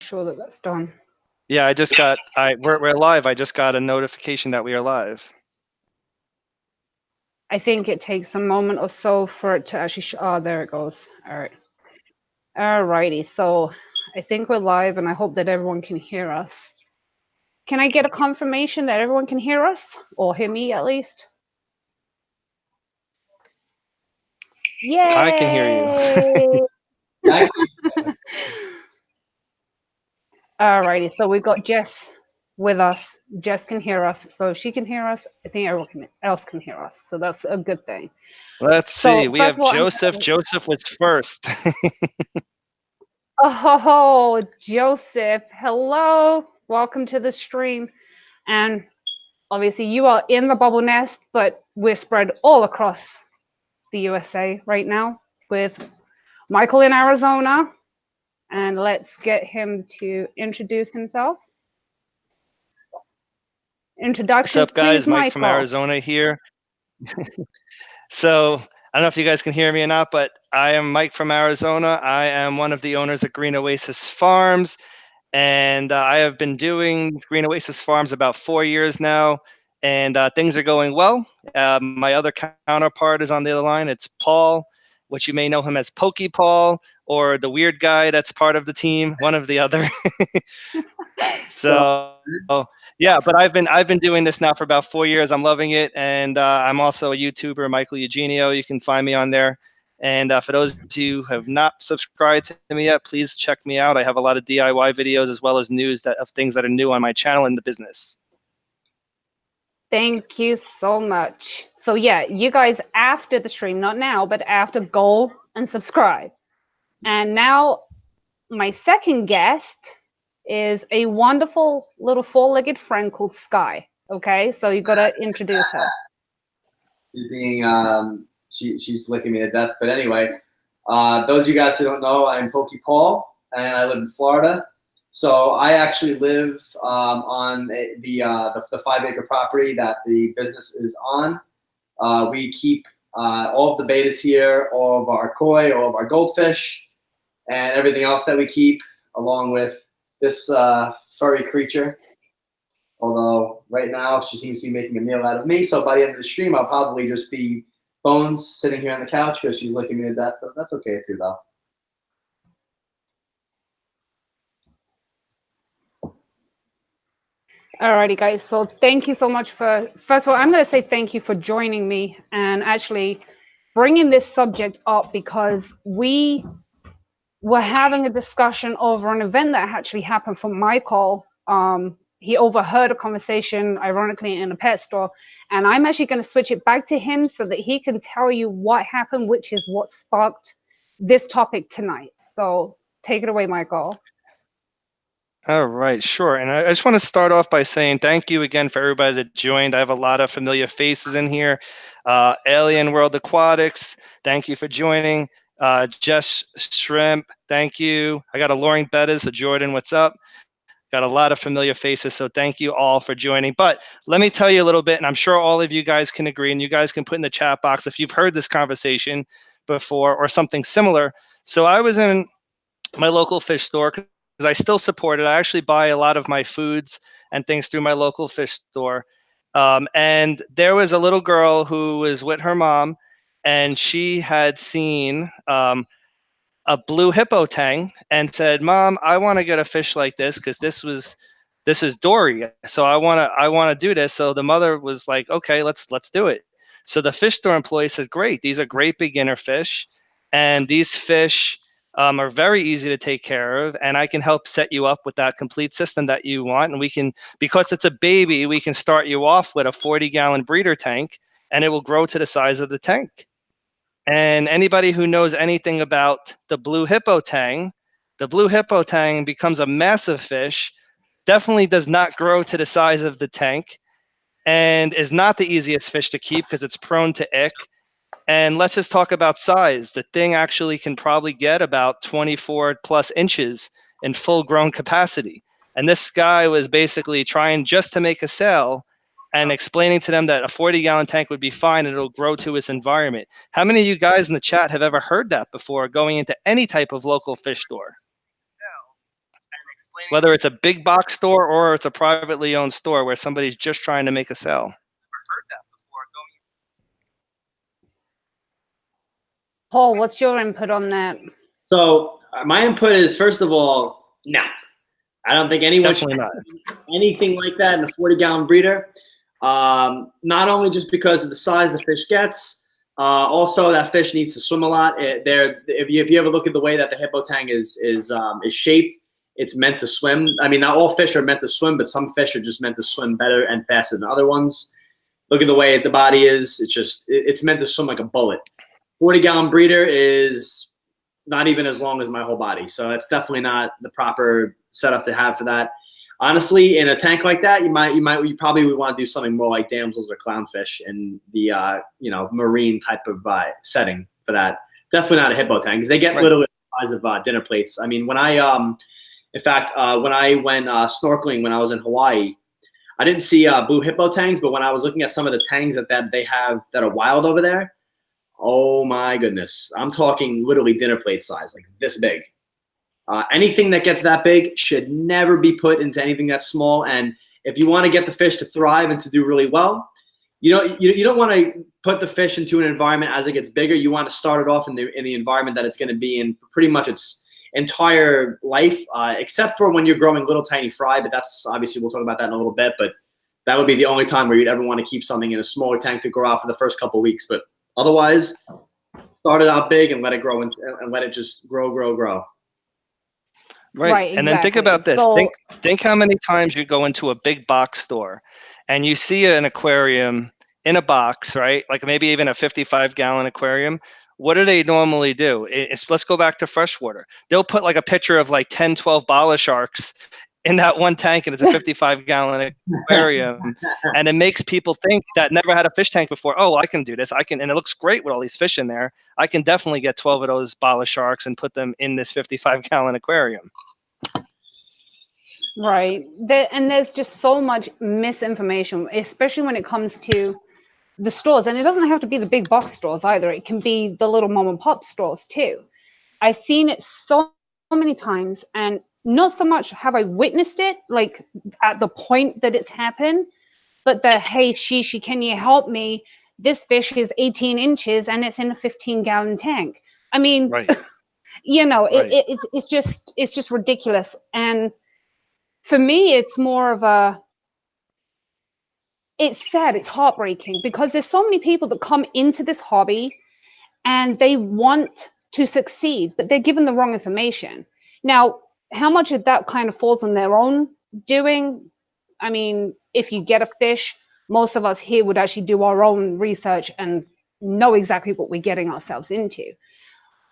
sure that that's done. Yeah, I just got, we're live. I just got a notification that we are live. I think it takes a moment or so for it to actually, oh, there it goes. All right. All righty. So I think we're live and I hope that everyone can hear us. Can I get a confirmation that everyone can hear us or hear me at least? Yay! I can hear you. All righty. So we've got Jess with us. Jess can hear us. So if she can hear us, I think everyone else can hear us. So that's a good thing. Let's see. We have Joseph. Joseph was first. Oh, Joseph. Hello. Welcome to the stream. And obviously you are in the bubble nest, but we're spread all across the USA right now with Michael in Arizona. And let's get him to introduce himself. Introductions, What's up, guys? please, Mike Michael. from Arizona here. So I don't know if you guys can hear me or not, but I am Mike from Arizona. I am one of the owners of Green Oasis Farms, and I have been doing Green Oasis Farms about 4 years now, and things are going well. My other counterpart is on the other line. It's Paul, which you may know him as Pokey Paul, or the weird guy that's part of the team, one of the other. So yeah, but I've been doing this now for about 4 years. I'm loving it, and I'm also a YouTuber, Michael Eugenio. You can find me on there. And for those of you who have not subscribed to me yet, please check me out. I have a lot of DIY videos as well as news of things that are new on my channel in the business. Thank you so much. So yeah, you guys after the stream, not now, but after, go and subscribe. And now my second guest is a wonderful little four-legged friend called Sky. Okay, so you gotta introduce her. She's being she's licking me to death. But anyway, those of you guys who don't know, I'm Pokey Paul, and I live in Florida. So I actually live on the 5-acre property that the business is on. We keep all of the bettas here, all of our koi, all of our goldfish, and everything else that we keep, along with this furry creature. Although right now she seems to be making a meal out of me. So by the end of the stream, I'll probably just be Bones sitting here on the couch because she's licking me to death. So that's okay too, though. Alrighty, guys. So thank you so much for, first of all, I'm going to say thank you for joining me and actually bringing this subject up, because we were having a discussion over an event that actually happened for Michael. He overheard a conversation, ironically, in a pet store, and I'm actually going to switch it back to him so that he can tell you what happened, which is what sparked this topic tonight. So take it away, Michael. All right, sure. And I just want to start off by saying thank you again for everybody that joined. I have a lot of familiar faces in here. Alien World Aquatics, thank you for joining. Jess Shrimp, thank you. I got a Loring Bettas, so Jordan, what's up? Got a lot of familiar faces, so thank you all for joining. But let me tell you a little bit, and I'm sure all of you guys can agree, and you guys can put in the chat box if you've heard this conversation before or something similar. So I was in my local fish store, because I still support it. I actually buy a lot of my foods and things through my local fish store. And there was a little girl who was with her mom, and she had seen a blue hippo tang and said, "Mom, I want to get a fish like this because this is Dory. So I want to do this." So the mother was like, "Okay, let's do it." So the fish store employee says, "Great, these are great beginner fish, and these fish are very easy to take care of, and I can help set you up with that complete system that you want. And we can, because it's a baby, we can start you off with a 40-gallon breeder tank, and it will grow to the size of the tank." And anybody who knows anything about the blue hippo tang becomes a massive fish, definitely does not grow to the size of the tank, and is not the easiest fish to keep because it's prone to ick. And let's just talk about size. The thing actually can probably get about 24 plus inches in full grown capacity. And this guy was basically trying just to make a sale and explaining to them that a 40-gallon tank would be fine and it'll grow to its environment. How many of you guys in the chat have ever heard that before going into any type of local fish store? whether it's a big box store or it's a privately owned store where somebody's just trying to make a sale. Paul, what's your input on that? So my input is, first of all, no. I don't think anyone should Definitely not. do anything like that in a 40-gallon breeder. Not only just because of the size the fish gets, also that fish needs to swim a lot. If you ever look at the way that the Hippo Tang is shaped, it's meant to swim. I mean, not all fish are meant to swim, but some fish are just meant to swim better and faster than other ones. Look at the way the body is. It's meant to swim like a bullet. 40-gallon breeder is not even as long as my whole body. So it's definitely not the proper setup to have for that. Honestly, in a tank like that, you probably would want to do something more like damsels or clownfish in the marine type of setting for that. Definitely not a Hippo tank, because they get literally the size of dinner plates. I mean, when I went snorkeling when I was in Hawaii, I didn't see blue Hippo tangs, but when I was looking at some of the tangs that they have that are wild over there, oh my goodness, I'm talking literally dinner plate size, like this big. Anything that gets that big should never be put into anything that's small. And if you want to get the fish to thrive and to do really well, you don't want to put the fish into an environment as it gets bigger. You want to start it off in the environment that it's going to be in pretty much its entire life, except for when you're growing little tiny fry. But that's obviously, we'll talk about that in a little bit. But that would be the only time where you'd ever want to keep something in a smaller tank to grow out for the first couple of weeks. But otherwise, start it out big and let it grow and let it just grow. Right. And then think about this. Think how many times you go into a big box store and you see an aquarium in a box, right? Like maybe even a 55-gallon aquarium. What do they normally do? Let's go back to freshwater. They'll put like a picture of like 10, 12 bala sharks in that one tank, and it's a 55-gallon aquarium. And it makes people think that never had a fish tank before. Oh, I can do this. And it looks great with all these fish in there. I can definitely get 12 of those bala sharks and put them in this 55-gallon aquarium. Right. And there's just so much misinformation, especially when it comes to the stores. And it doesn't have to be the big box stores either. It can be the little mom and pop stores too. I've seen it so many times, and not so much have I witnessed it like at the point that it's happened, but hey, Shishi, can you help me? This fish is 18 inches and it's in a 15-gallon tank. I mean, right. It's just ridiculous. And for me, it's more of it's sad, it's heartbreaking, because there's so many people that come into this hobby and they want to succeed, but they're given the wrong information. Now, how much of that kind of falls on their own doing? I mean, if you get a fish, most of us here would actually do our own research and know exactly what we're getting ourselves into.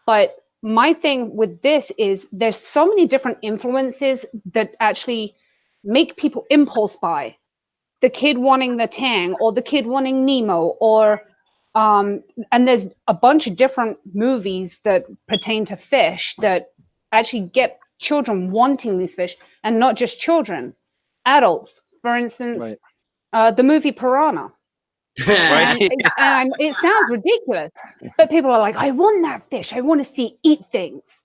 But my thing with this is there's so many different influences that actually make people impulse buy. The kid wanting the Tang, or the kid wanting Nemo, or and there's a bunch of different movies that pertain to fish that actually get children wanting these fish, and not just children, adults. For instance, the movie Piranha. Right. And it sounds ridiculous, but people are like, I want that fish. I want to see it eat things.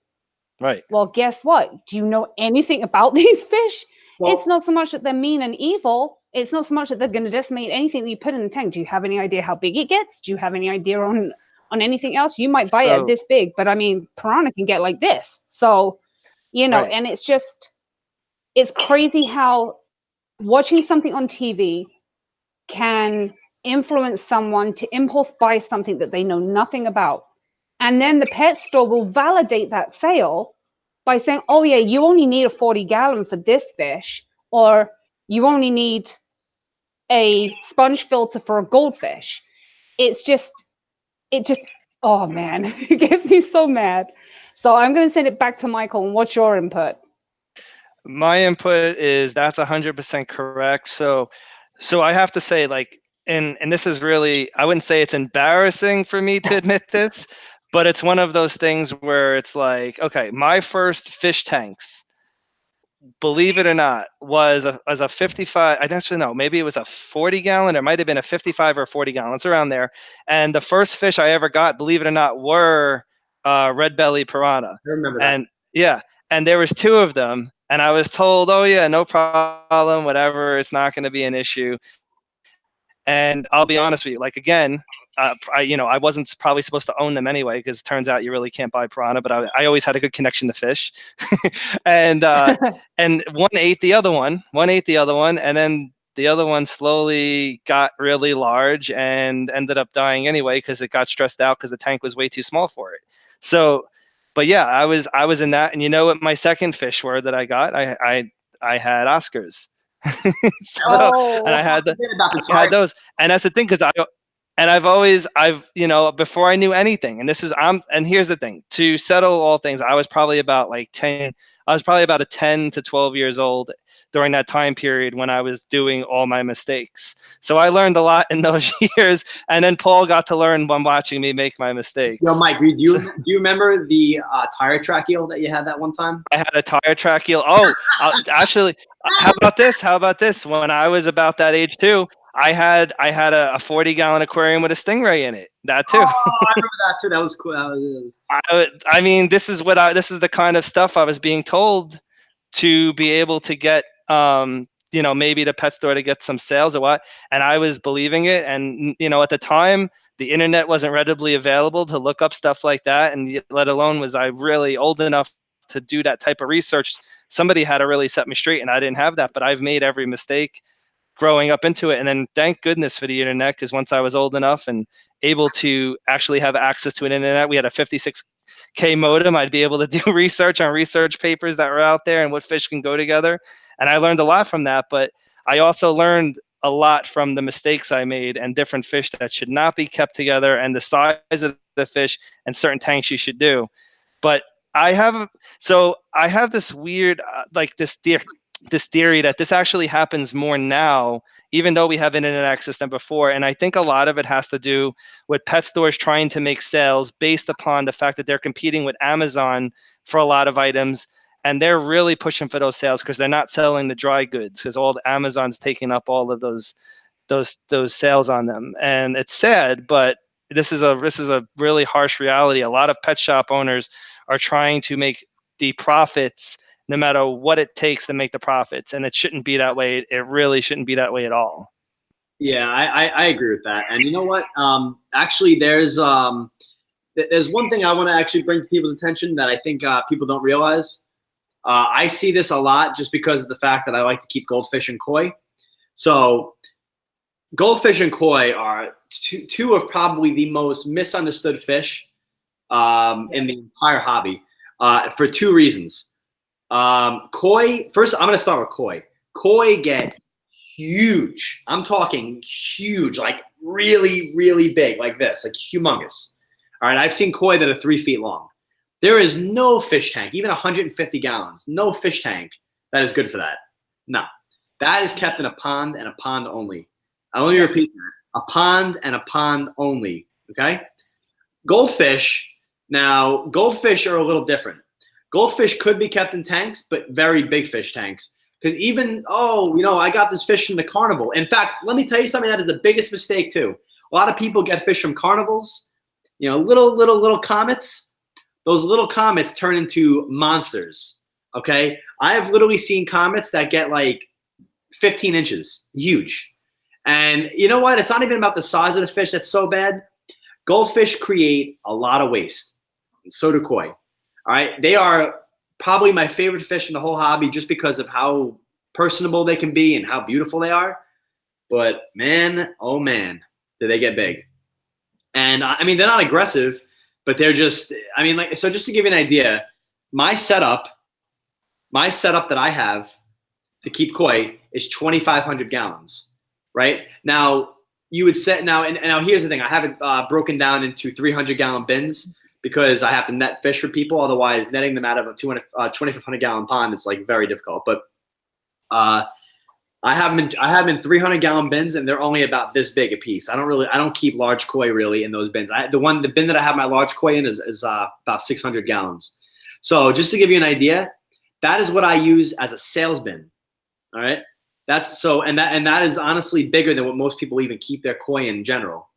Right. Well, guess what? Do you know anything about these fish? Well, it's not so much that they're mean and evil. It's not so much that they're going to decimate anything that you put in the tank. Do you have any idea how big it gets? Do you have any idea on anything else? You might buy it this big, but I mean, piranha can get like this. So, and it's crazy how watching something on TV can influence someone to impulse buy something that they know nothing about. And then the pet store will validate that sale by saying, oh yeah, you only need a 40-gallon for this fish, or you only need a sponge filter for a goldfish. It just, oh man, it gets me so mad. So I'm going to send it back to Michael. And what's your input? My input is that's 100% correct. So I have to say, like, and this is really, I wouldn't say it's embarrassing for me to admit this, but it's one of those things where it's like, okay, my first fish tanks, believe it or not, was a 55. I don't know, maybe it was a 40-gallon. It might have been a 55 or 40-gallon. It's around there. And the first fish I ever got, believe it or not, were red belly piranha. I remember that. And yeah, and there was two of them. And I was told, oh yeah, no problem, whatever, it's not going to be an issue. And I'll be honest with you, like again, I wasn't probably supposed to own them anyway, because it turns out you really can't buy piranha. But I always had a good connection to fish, and one ate the other one. One ate the other one, and then the other one slowly got really large and ended up dying anyway because it got stressed out because the tank was way too small for it. So, but yeah, I was in that. And you know what my second fish were that I got? I had Oscars. So, and Oh, I had those, and that's the thing, because I've before I knew anything, and here's the thing, to settle all things, I was probably about like 10, I was probably about a 10 to 12 years old during that time period when I was doing all my mistakes. So I learned a lot in those years, and then Paul got to learn by watching me make my mistakes. Yo, Mike, do you remember the tire track eel that you had that one time? I had a tire track eel. Oh, actually, how about this? How about this? When I was about that age too, I had a 40-gallon aquarium with a stingray in it. That too. Oh, I remember that too. That was cool. I mean, this is the kind of stuff I was being told to be able to get, maybe the pet store to get some sales or what. And I was believing it. And, at the time, the internet wasn't readily available to look up stuff like that. And let alone was I really old enough to do that type of research. Somebody had to really set me straight, and I didn't have that. But I've made every mistake growing up into it. And then thank goodness for the internet, because once I was old enough and able to actually have access to an internet, we had a 56K modem. I'd be able to do research on research papers that were out there and what fish can go together. And I learned a lot from that. But I also learned a lot from the mistakes I made and different fish that should not be kept together, and the size of the fish and certain tanks you should do. But I have this weird, this theory that this actually happens more now, even though we have internet access than before. And I think a lot of it has to do with pet stores trying to make sales based upon the fact that they're competing with Amazon for a lot of items. And they're really pushing for those sales because they're not selling the dry goods, because all the Amazon's taking up all of those sales on them. And it's sad, but this is a really harsh reality. A lot of pet shop owners are trying to make the profits no matter what it takes to make the profits. And it shouldn't be that way. It really shouldn't be that way at all. Yeah, I agree with that. And you know what? Actually, there's one thing I want to actually bring to people's attention that I think people don't realize. I see this a lot just because of the fact that I like to keep goldfish and koi. So goldfish and koi are two of probably the most misunderstood fish in the entire hobby for two reasons. Koi, first, I'm going to start with koi. Koi get huge. I'm talking huge, like really, really big, like this, like humongous. All right, I've seen koi that are 3 feet long. There is no fish tank, even 150 gallons, no fish tank that is good for that. No, that is kept in a pond and a pond only. Let me repeat that. A pond and a pond only, okay? Goldfish, now, goldfish are a little different. Goldfish could be kept in tanks, but very big fish tanks. Because even, I got this fish from the carnival. In fact, let me tell you something that is the biggest mistake too. A lot of people get fish from carnivals, little comets. Those little comets turn into monsters, okay? I have literally seen comets that get like 15 inches, huge. And you know what? It's not even about the size of the fish that's so bad. Goldfish create a lot of waste, and so do koi. All right, they are probably my favorite fish in the whole hobby just because of how personable they can be and how beautiful they are. But man, oh man, do they get big. And I mean, they're not aggressive, but they're just, so just to give you an idea, my setup that I have to keep koi is 2,500 gallons, right? Now, you would set, now here's the thing, I have it broken down into 300-gallon bins, because I have to net fish for people. Otherwise, netting them out of a 2,500-gallon pond is like very difficult. But I have them in 300-gallon bins, and they're only about this big a piece. I don't keep large koi really in those bins. The bin that I have my large koi in is about 600 gallons. So just to give you an idea, that is what I use as a sales bin. All right, that is honestly bigger than what most people even keep their koi in general.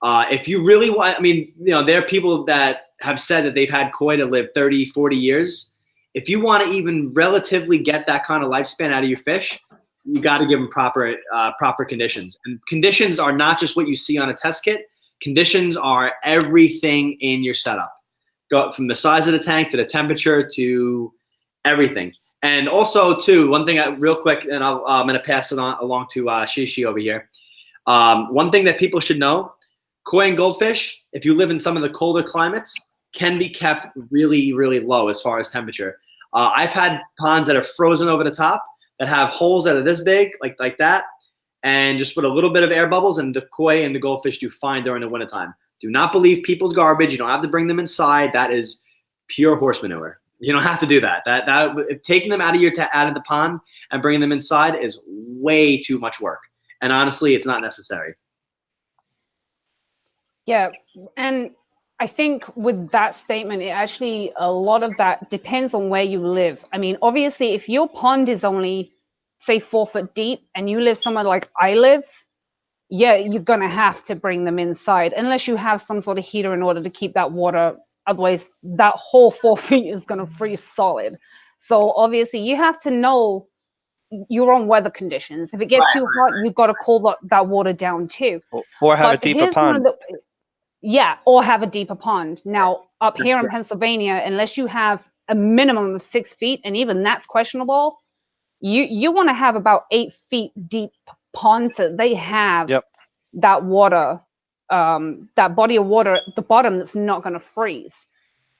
If you really want, there are people that have said that they've had koi to live 30, 40 years. if you want to even relatively get that kind of lifespan out of your fish, you got to give them proper conditions. And conditions are not just what you see on a test kit. Conditions are everything in your setup. Go from the size of the tank to the temperature to everything. And also, too, one thing real quick, and I'm going to pass it on along to Shishi over here. One thing that people should know, koi and goldfish, if you live in some of the colder climates, can be kept really, really low as far as temperature. I've had ponds that are frozen over the top that have holes that are this big, like that, and just put a little bit of air bubbles, and the koi and the goldfish do fine during the wintertime. Do not believe people's garbage. You don't have to bring them inside. That is pure horse manure. You don't have to do that. Taking them out of the pond and bringing them inside is way too much work. And honestly, it's not necessary. Yeah, and I think with that statement, a lot of that depends on where you live. I mean, obviously, if your pond is only, say, 4 foot deep and you live somewhere like I live, yeah, you're going to have to bring them inside unless you have some sort of heater in order to keep that water. Otherwise, that whole 4 feet is going to freeze solid. So obviously, you have to know your own weather conditions. If it gets too hot, you've got to cool that water down too. Or have a deeper pond. Yeah, or have a deeper pond. Now, up here in Pennsylvania, unless you have a minimum of 6 feet, and even that's questionable, you want to have about 8 feet deep ponds so they have that water, that body of water at the bottom that's not going to freeze.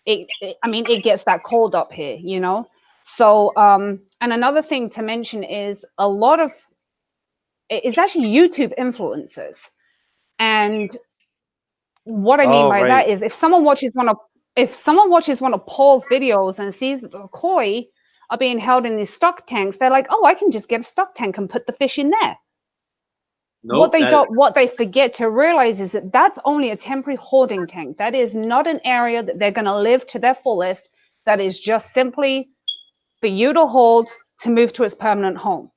I mean, it gets that cold up here, you know? So, and another thing to mention is it's actually YouTube influencers. And what I mean by that is if someone watches one of Paul's videos and sees that the koi are being held in these stock tanks, they're like, oh, I can just get a stock tank and put the fish in there. Nope, what they forget to realize is that that's only a temporary holding tank. That is not an area that they're going to live to their fullest. That is just simply for you to hold to move to its permanent home.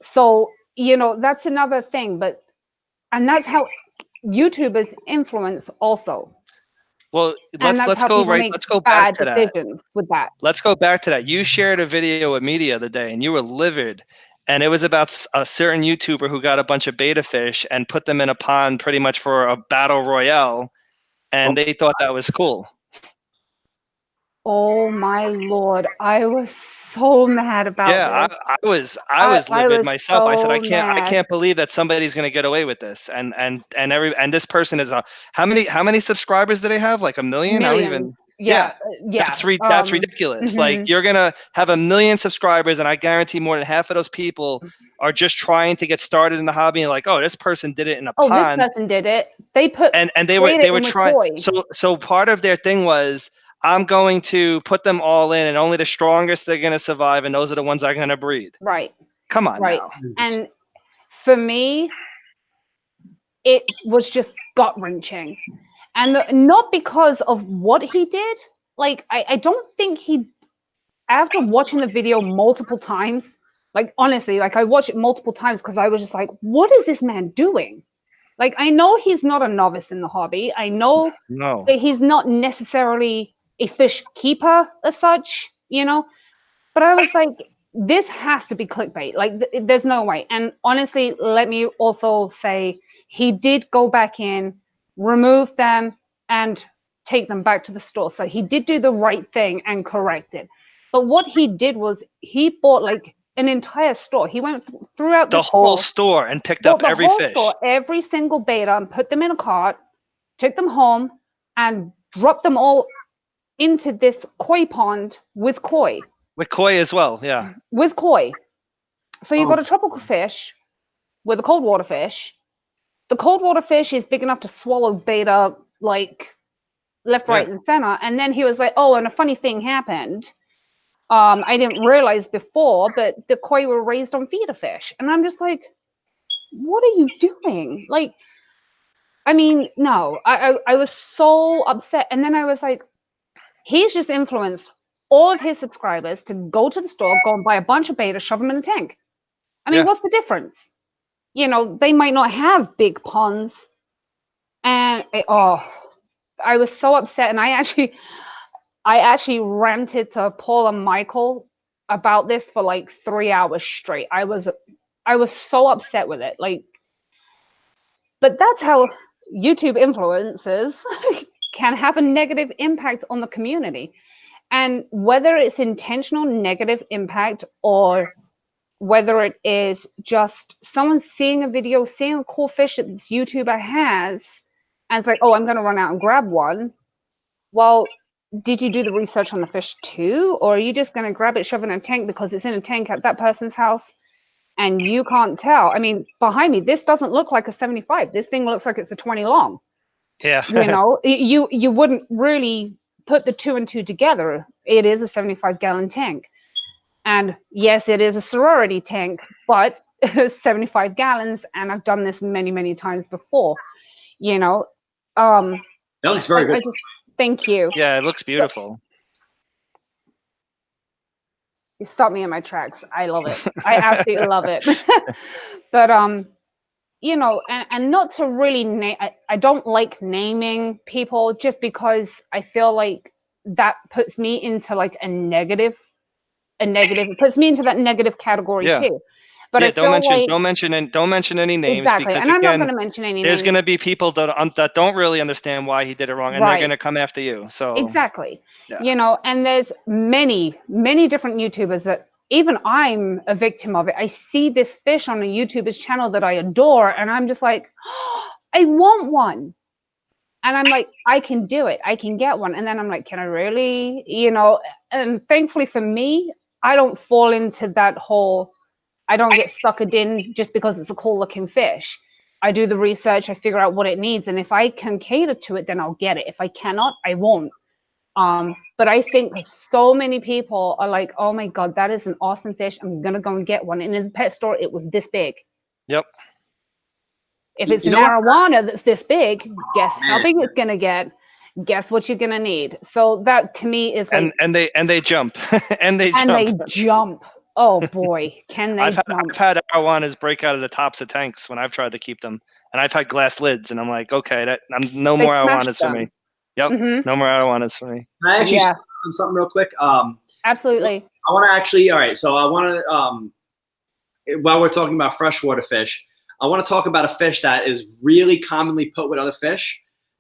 So, you know, that's another thing. And that's how YouTubers influence also. Well, let's go back to that. With that. Let's go back to that. You shared a video with me the other day, and you were livid. And it was about a certain YouTuber who got a bunch of betta fish and put them in a pond pretty much for a battle royale, and they thought that was cool. Oh my Lord, I was so mad about this. Yeah, I was livid myself. I said, I can't believe that somebody's going to get away with this. And this person is how many subscribers do they have? Like 1 million? Millions. I don't even. Yeah. That's ridiculous. Like, you're going to have 1 million subscribers, and I guarantee more than half of those people are just trying to get started in the hobby and like, oh, this person did it in a pond. Oh, this person did it. They put and they were trying. So part of their thing was, I'm going to put them all in, and only the strongest are going to survive, and those are the ones I'm going to breed. Right. Come on now. And for me, it was just gut-wrenching. And not because of what he did. Like, I don't think after watching the video multiple times, like, honestly, like, I watched it multiple times because I was just like, what is this man doing? Like, I know he's not a novice in the hobby. I know that he's not necessarily a fish keeper as such, you know, but I was like, this has to be clickbait. Like, there's no way. And honestly, let me also say, he did go back in, remove them, and take them back to the store. So he did do the right thing and correct it. But what he did was he bought like an entire store. He went throughout the whole store and picked up every fish. Every single betta, and put them in a cart, took them home, and dropped them all into this koi pond with koi. With koi as well, yeah. With koi. So you've got a tropical fish with a cold water fish. The cold water fish is big enough to swallow betta, like, left, right, and center. And then he was like, oh, and a funny thing happened. I didn't realize before, but the koi were raised on feeder fish. And I'm just like, what are you doing? Like, I mean, no, I was so upset. And then I was like, he's just influenced all of his subscribers to go to the store, go and buy a bunch of betta, shove them in a tank. I mean, what's the difference? You know, they might not have big ponds. And I was so upset. And I actually ranted to Paul and Michael about this for like 3 hours straight. I was so upset with it. Like, but that's how YouTube influencers can have a negative impact on the community. And whether it's intentional negative impact or whether it is just someone seeing a video, seeing a cool fish that this YouTuber has, and it's like, oh, I'm going to run out and grab one. Well, did you do the research on the fish too? Or are you just going to grab it, shove it in a tank because it's in a tank at that person's house and you can't tell? I mean, behind me, this doesn't look like a 75. This thing looks like it's a 20 long. Yeah. You know, you wouldn't really put the two and two together. It is a 75-gallon tank. And yes, it is a sorority tank, but 75 gallons. And I've done this many, many times before, you know. That looks very good. Thank you. Yeah, it looks beautiful. You stopped me in my tracks. I love it. I absolutely love it. But you know, and not to really name. I don't like naming people just because I feel like that puts me into like a negative. It puts me into that negative category too. But yeah, I feel like don't mention any names, exactly, because and I'm not again, going to mention any there's names. going to be people that don't really understand why he did it wrong, and they're going to come after you. So exactly, yeah. You know, and there's many different YouTubers that even I'm a victim of it. I see this fish on a YouTuber's channel that I adore, and I'm just like, oh, I want one. And I'm like, I can do it. I can get one. And then I'm like, can I really? You know, and thankfully for me, I don't fall into that whole, I don't get suckered in just because it's a cool looking fish. I do the research, I figure out what it needs. And if I can cater to it, then I'll get it. If I cannot, I won't. But I think so many people are like, oh my God, that is an awesome fish. I'm going to go and get one. And in the pet store, it was this big. Yep. If it's an arowana that's this big, guess how big it's going to get. Guess what you're going to need. So that to me is like. And they jump. and they jump. Oh boy, can they jump. I've had arowanas break out of the tops of tanks when I've tried to keep them. And I've had glass lids, and I'm like, okay, no more arowanas for me. Yep, no more arowanas for me. Can I actually start on something real quick? Absolutely. I want to actually, all right, so I want to, while we're talking about freshwater fish, I want to talk about a fish that is really commonly put with other fish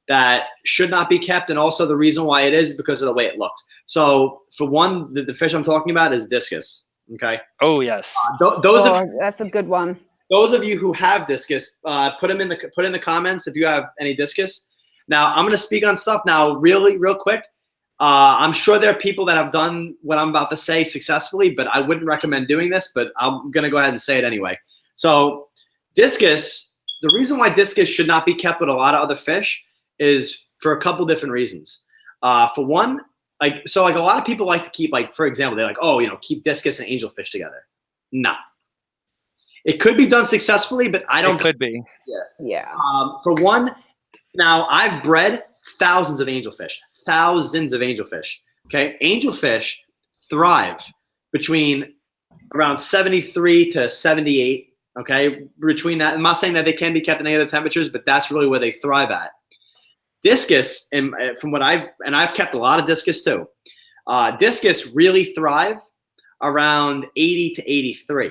that should not be kept, and also the reason why it is because of the way it looks. So, for one, the fish I'm talking about is discus. Okay. Oh yes. That's a good one. Those of you who have discus, put in the comments if you have any discus. Now, I'm going to speak on stuff now, real quick. I'm sure there are people that have done what I'm about to say successfully, but I wouldn't recommend doing this. But I'm going to go ahead and say it anyway. So, discus. The reason why discus should not be kept with a lot of other fish is for a couple different reasons. For one, like a lot of people like to keep, like, for example, they're like, oh, you know, keep discus and angelfish together. No. It could be done successfully, but I don't. It could be. Yeah. For one, now I've bred thousands of angelfish. Okay, angelfish thrive between around 73 to 78. Okay, between that, I'm not saying that they can be kept in any other temperatures, but that's really where they thrive at. Discus, and from what I've kept a lot of discus too. Discus really thrive around 80 to 83.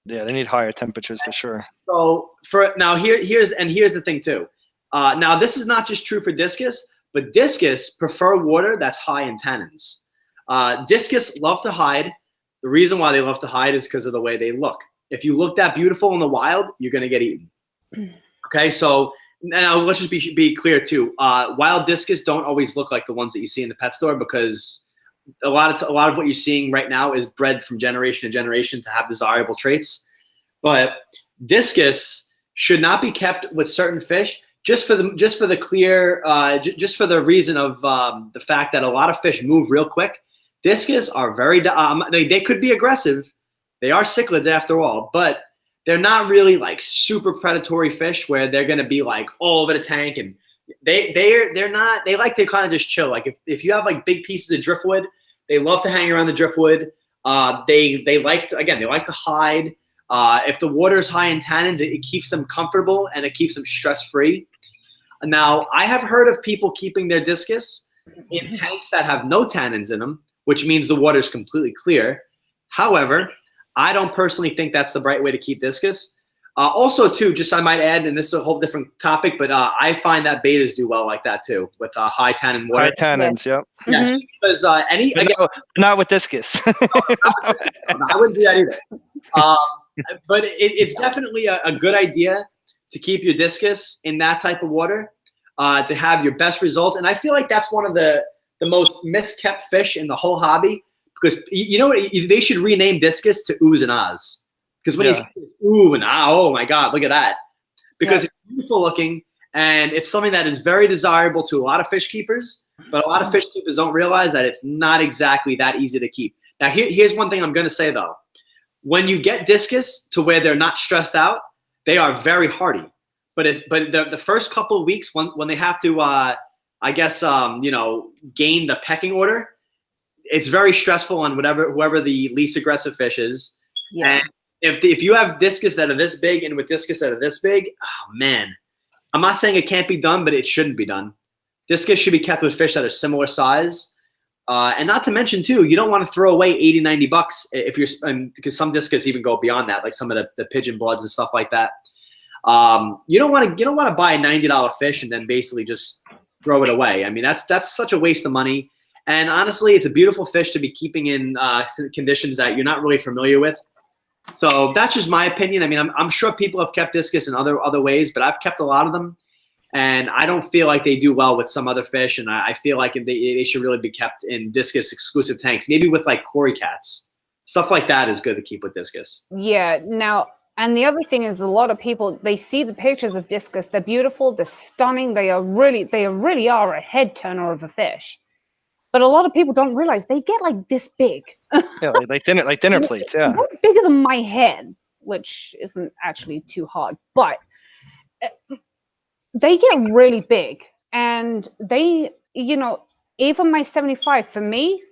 Yeah, they need higher temperatures for sure. So here's the thing too. Now this is not just true for discus, but discus prefer water that's high in tannins. Discus love to hide. The reason why they love to hide is because of the way they look. If you look that beautiful in the wild, you're gonna get eaten. Okay, so now let's just be clear too. Wild discus don't always look like the ones that you see in the pet store, because a lot of what you're seeing right now is bred from generation to generation to have desirable traits. But discus should not be kept with certain fish just for the reason of the fact that a lot of fish move real quick. Discus are very they could be aggressive. They are cichlids after all, but they're not really like super predatory fish where they're going to be like all over the tank, and they're not. They like to kind of just chill. Like if you have like big pieces of driftwood, they love to hang around the driftwood. They like to hide. If the water is high in tannins, it keeps them comfortable and it keeps them stress free. Now, I have heard of people keeping their discus in tanks that have no tannins in them, which means the water is completely clear. However, I don't personally think that's the right way to keep discus. Also, too, just I might add, and this is a whole different topic, but I find that bettas do well like that too, with high tannin water. High tannins, yep. Yeah, because not with discus. I wouldn't do that either. But it's definitely a good idea to keep your discus in that type of water to have your best results. And I feel like that's one of the most miskept fish in the whole hobby, because you know what, they should rename discus to oohs and ahs. Because when you say ooh and ah, oh my God, look at that. Because it's beautiful looking and it's something that is very desirable to a lot of fish keepers, but a lot of fish keepers don't realize that it's not exactly that easy to keep. Now, here's one thing I'm going to say though. When you get discus to where they're not stressed out, they are very hardy. But the first couple of weeks when they have to, I guess, gain the pecking order, it's very stressful on whoever the least aggressive fish is. Yeah. And if you have discus that are this big and with discus that are this big, oh man, I'm not saying it can't be done, but it shouldn't be done. Discus should be kept with fish that are similar size. And not to mention too, you don't want to throw away $80-$90 if you're, because some discus even go beyond that, like some of the pigeon bloods and stuff like that. You don't want to buy a $90 fish and then basically just throw it away. I mean, that's such a waste of money. And honestly, it's a beautiful fish to be keeping in conditions that you're not really familiar with. So that's just my opinion. I mean, I'm sure people have kept discus in other ways, but I've kept a lot of them. And I don't feel like they do well with some other fish. And I feel like they should really be kept in discus exclusive tanks, maybe with like cory cats. Stuff like that is good to keep with discus. Yeah. Now, and the other thing is a lot of people, they see the pictures of discus. They're beautiful. They're stunning. They really are a head turner of a fish. But a lot of people don't realize they get like this big. Yeah, like dinner plates. Yeah. They're bigger than my head, which isn't actually too hard. But they get really big, and they, even my 75 for me,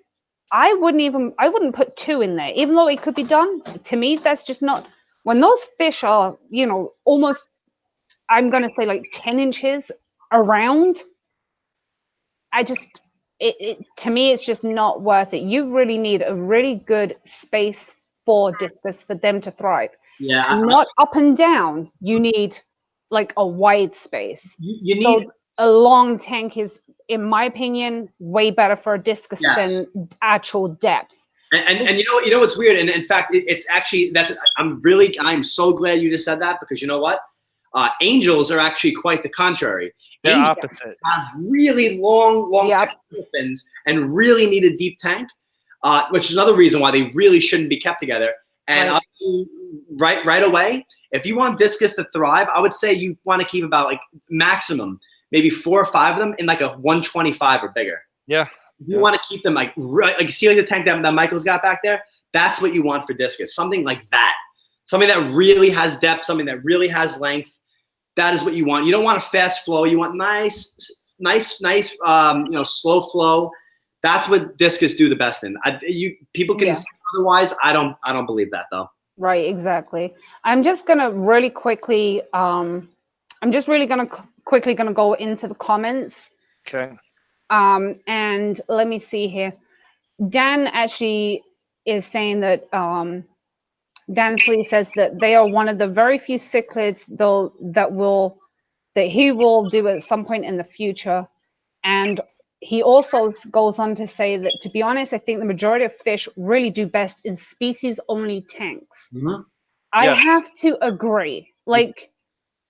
I wouldn't put 2 in there, even though it could be done. To me, that's just not. When those fish are, almost, I'm gonna say like 10 inches around, to me, it's just not worth it. You really need a really good space for discus for them to thrive. Yeah. Not up and down. You need like a wide space. You need so a long tank is, in my opinion, way better for a discus than actual depth. And you know what's weird? And in fact, it's actually I'm so glad you just said that, because you know what? Angels are actually quite the contrary. They're Angels opposite. have really long fins and really need a deep tank, which is another reason why they really shouldn't be kept together. And right away, if you want discus to thrive, I would say you want to keep about like maximum maybe 4 or 5 of them in like a 125 or bigger. Yeah. You want to keep them like see like the tank that Michael's got back there. That's what you want for discus. Something like that. Something that really has depth. Something that really has length. That is what you want. You don't want a fast flow. You want nice, slow flow. That's what discus do the best in. People can say otherwise. I don't believe that though. Right, exactly. I'm just gonna really quickly. Quickly gonna go into the comments. Okay. And let me see here. Dan actually is saying that Dan Flea says that they are one of the very few cichlids that he will do at some point in the future. And he also goes on to say that, to be honest, I think the majority of fish really do best in species-only tanks. Mm-hmm. I have to agree.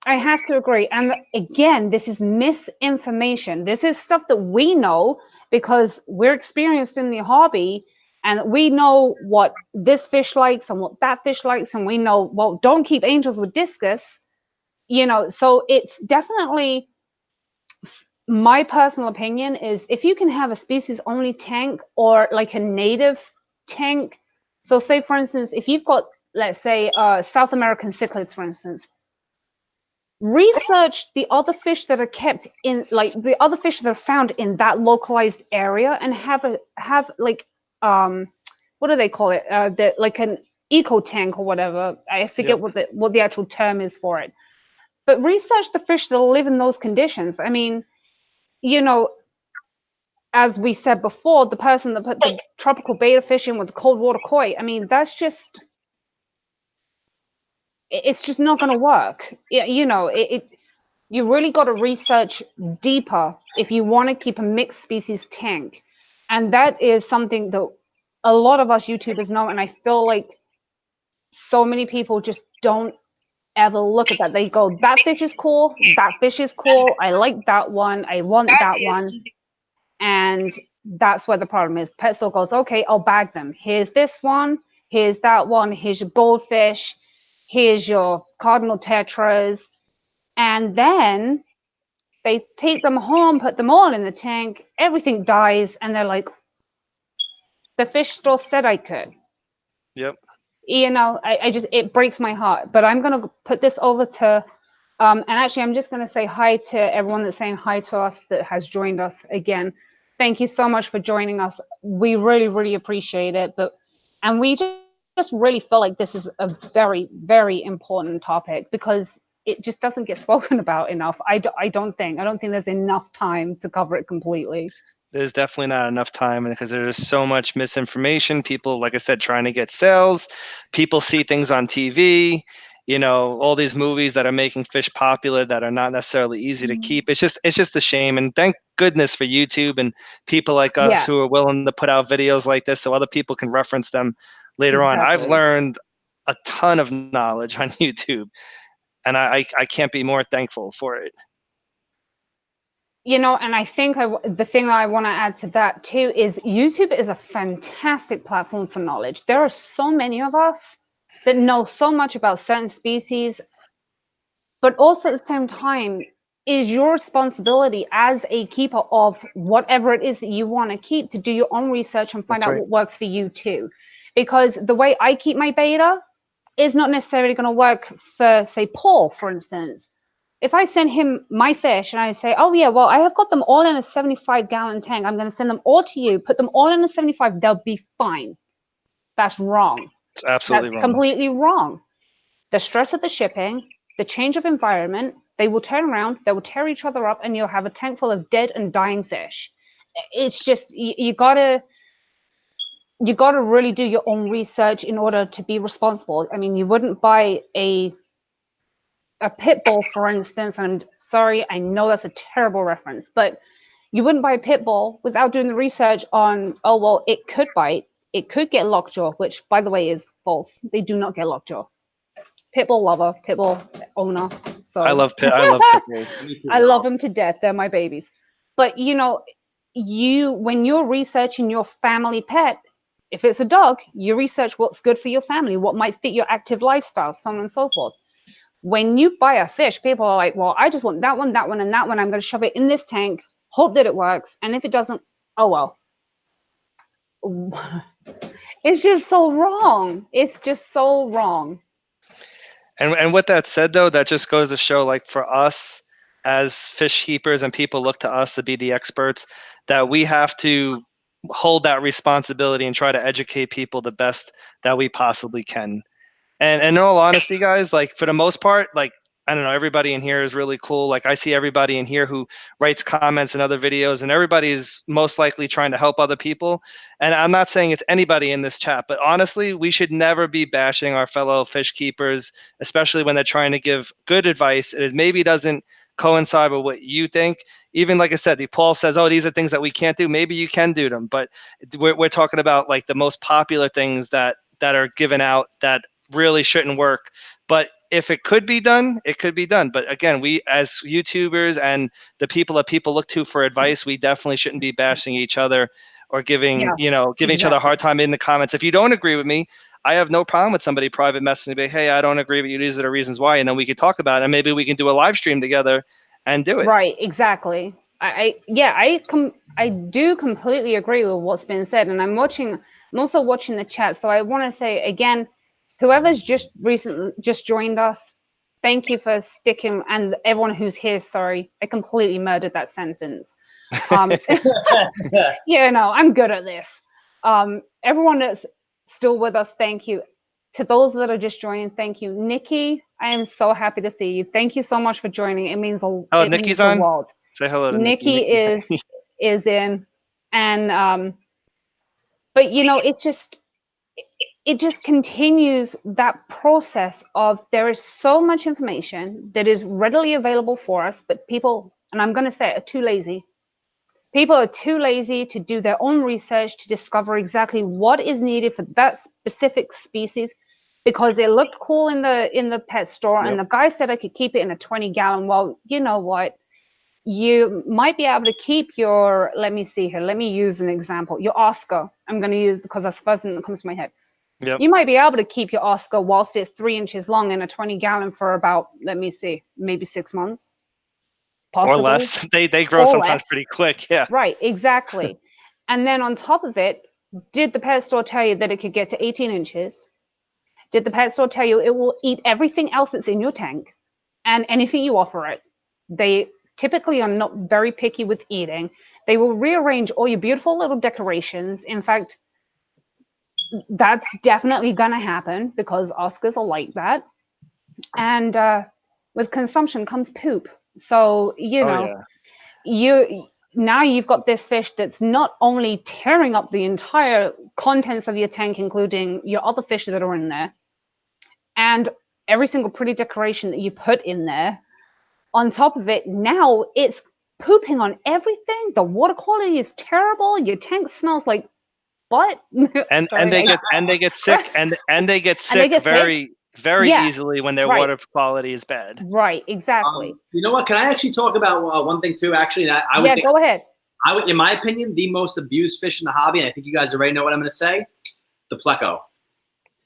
I have to agree. And again, this is misinformation. This is stuff that we know because we're experienced in the hobby, and we know what this fish likes and what that fish likes. And we know, well, don't keep angels with discus, so it's definitely, my personal opinion is, if you can have a species only tank or like a native tank. So say, for instance, if you've got, let's say, South American cichlids, for instance, research the other fish that are kept in, like the other fish that are found in that localized area, and have like what do they call it? Like an eco tank or whatever. I forget what the actual term is for it. But research the fish that live in those conditions. I mean, as we said before, the person that put the tropical betta fish in with the cold water koi, I mean, that's just, it's just not going to work. You know, you really got to research deeper if you want to keep a mixed species tank. And that is something that a lot of us YouTubers know. And I feel like so many people just don't ever look at that. They go, that fish is cool. That fish is cool. I like that one. I want that one. And that's where the problem is. Pet store goes, okay, I'll bag them. Here's this one. Here's that one. Here's your goldfish. Here's your cardinal tetras. And then they take them home, put them all in the tank. Everything dies. And they're like, the fish store said I could. Yep. You know, I just, it breaks my heart. But I'm going to put this over to, and actually, I'm just going to say hi to everyone that's saying hi to us that has joined us again. Thank you so much for joining us. We really, really appreciate it. And we just really feel like this is a very, very important topic because it just doesn't get spoken about enough. I don't think there's enough time to cover it completely. There's definitely not enough time because there's so much misinformation. People, like I said, trying to get sales. People see things on TV, you know, all these movies that are making fish popular that are not necessarily easy to keep. It's just a shame. And thank goodness for YouTube and people like us who are willing to put out videos like this so other people can reference them later on. I've learned a ton of knowledge on YouTube, and I can't be more thankful for it. You know, and I think the thing that I want to add to that too is YouTube is a fantastic platform for knowledge. There are so many of us that know so much about certain species, but also at the same time, is your responsibility as a keeper of whatever it is that you want to keep to do your own research and find out what works for you too. Because the way I keep my betta is not necessarily going to work for, say, Paul, for instance. If I send him my fish and I say, oh yeah, well, I have got them all in a 75-gallon tank. I'm going to send them all to you. Put them all in a 75. They'll be fine. That's wrong. It's absolutely That's wrong. completely wrong. The stress of the shipping, the change of environment, they will turn around, they will tear each other up, and you'll have a tank full of dead and dying fish. It's just, you gotta really do your own research in order to be responsible. I mean, you wouldn't buy a pit bull, for instance, and I'm sorry, I know that's a terrible reference, but you wouldn't buy a pit bull without doing the research on, oh, well, it could bite, it could get lockjaw, which, by the way, is false. They do not get lockjaw. Pit bull lover, pit bull owner. So I love pit bulls. I love them to death. They're my babies. But, you know, when you're researching your family pet, if it's a dog, you research what's good for your family, what might fit your active lifestyle, so on and so forth. When you buy a fish, people are like, well, I just want that one, and that one. I'm going to shove it in this tank, hope that it works. And if it doesn't, oh, well. It's just so wrong. It's just so wrong. And with that said, though, that just goes to show, like, for us as fish keepers and people look to us to be the experts, that we have to hold that responsibility and try to educate people the best that we possibly can. And in all honesty, guys, like, for the most part, like, I don't know, everybody in here is really cool. Like, I see everybody in here who writes comments in other videos, and everybody's most likely trying to help other people. And I'm not saying it's anybody in this chat, but honestly, we should never be bashing our fellow fish keepers, especially when they're trying to give good advice. It maybe doesn't coincide with what you think. Even like I said, Paul says, oh, these are things that we can't do. Maybe you can do them, but we're talking about like the most popular things that are given out that really shouldn't work. But if it could be done, it could be done. But again, we as YouTubers and the people that people look to for advice, we definitely shouldn't be bashing each other or giving each other a hard time in the comments. If you don't agree with me, I have no problem with somebody private messaging me, hey, I don't agree with you. These are the reasons why. And then we could talk about it. And maybe we can do a live stream together and do it. Right, exactly. I do completely agree with what's been said. And I'm also watching the chat. So I want to say again, whoever's just joined us, thank you for sticking, and everyone who's here, sorry, I completely murdered that sentence. Yeah, no, I'm good at this. Everyone that's still with us, thank you. To those that are just joining, thank you. Nikki, I am so happy to see you. Thank you so much for joining. It means Nikki's on? the world. Say hello to Nikki. Is in, And but you know, it just continues that process of there is so much information that is readily available for us, but people, and I'm going to say it, are too lazy. People are too lazy to do their own research to discover exactly what is needed for that specific species, because it looked cool in the pet store, and the guy said I could keep it in a 20-gallon. Well, you know what? You might be able to keep your, let me see here, let me use an example. Your Oscar, I'm going to use because that's the first thing that comes to my head. Yep. You might be able to keep your Oscar whilst it's 3 inches long in a 20-gallon for about, let me see, maybe 6 months. Possibly. Or less. They grow Or sometimes less. pretty quick. Yeah. Right, exactly. And then on top of it, did the pet store tell you that it could get to 18 inches? Did the pet store tell you it will eat everything else that's in your tank and anything you offer it? They typically are not very picky with eating. They will rearrange all your beautiful little decorations. In fact, that's definitely going to happen because Oscars are like that. And with consumption comes poop. So, you know, now you've got this fish that's not only tearing up the entire contents of your tank, including your other fish that are in there, and every single pretty decoration that you put in there. On top of it, now it's pooping on everything. The water quality is terrible. Your tank smells like butt. And Sorry, they get sick and they get sick they get sick? very Yeah, easily when their right. water quality is bad. Right, exactly. You know what? Can I actually talk about one thing too? Actually, I would think, go ahead. I would, in my opinion, the most abused fish in the hobby, and I think you guys already know what I'm going to say, the Pleco.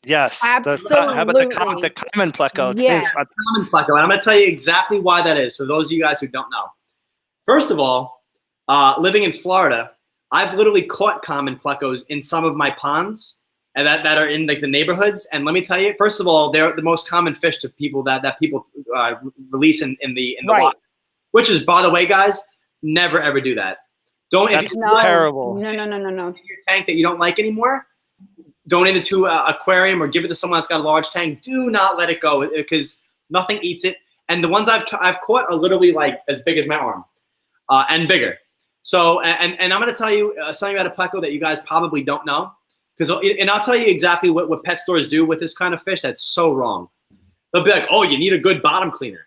Yes. Absolutely. How about the common Pleco? Yeah. Common Pleco, and I'm going to tell you exactly why that is for those of you guys who don't know. First of all, living in Florida, I've literally caught common Plecos in some of my ponds and that are in like the neighborhoods. And let me tell you, first of all, they're the most common fish to people that people release in the water. Which is, by the way, guys, never ever do that. Don't. That's terrible. No. In your tank that you don't like anymore, donate it to an aquarium or give it to someone that's got a large tank. Do not let it go because nothing eats it. And the ones I've caught are literally like as big as my arm and bigger. So, and I'm going to tell you something about a Pleco that you guys probably don't know. And I'll tell you exactly what pet stores do with this kind of fish that's so wrong. They'll be like, oh, you need a good bottom cleaner.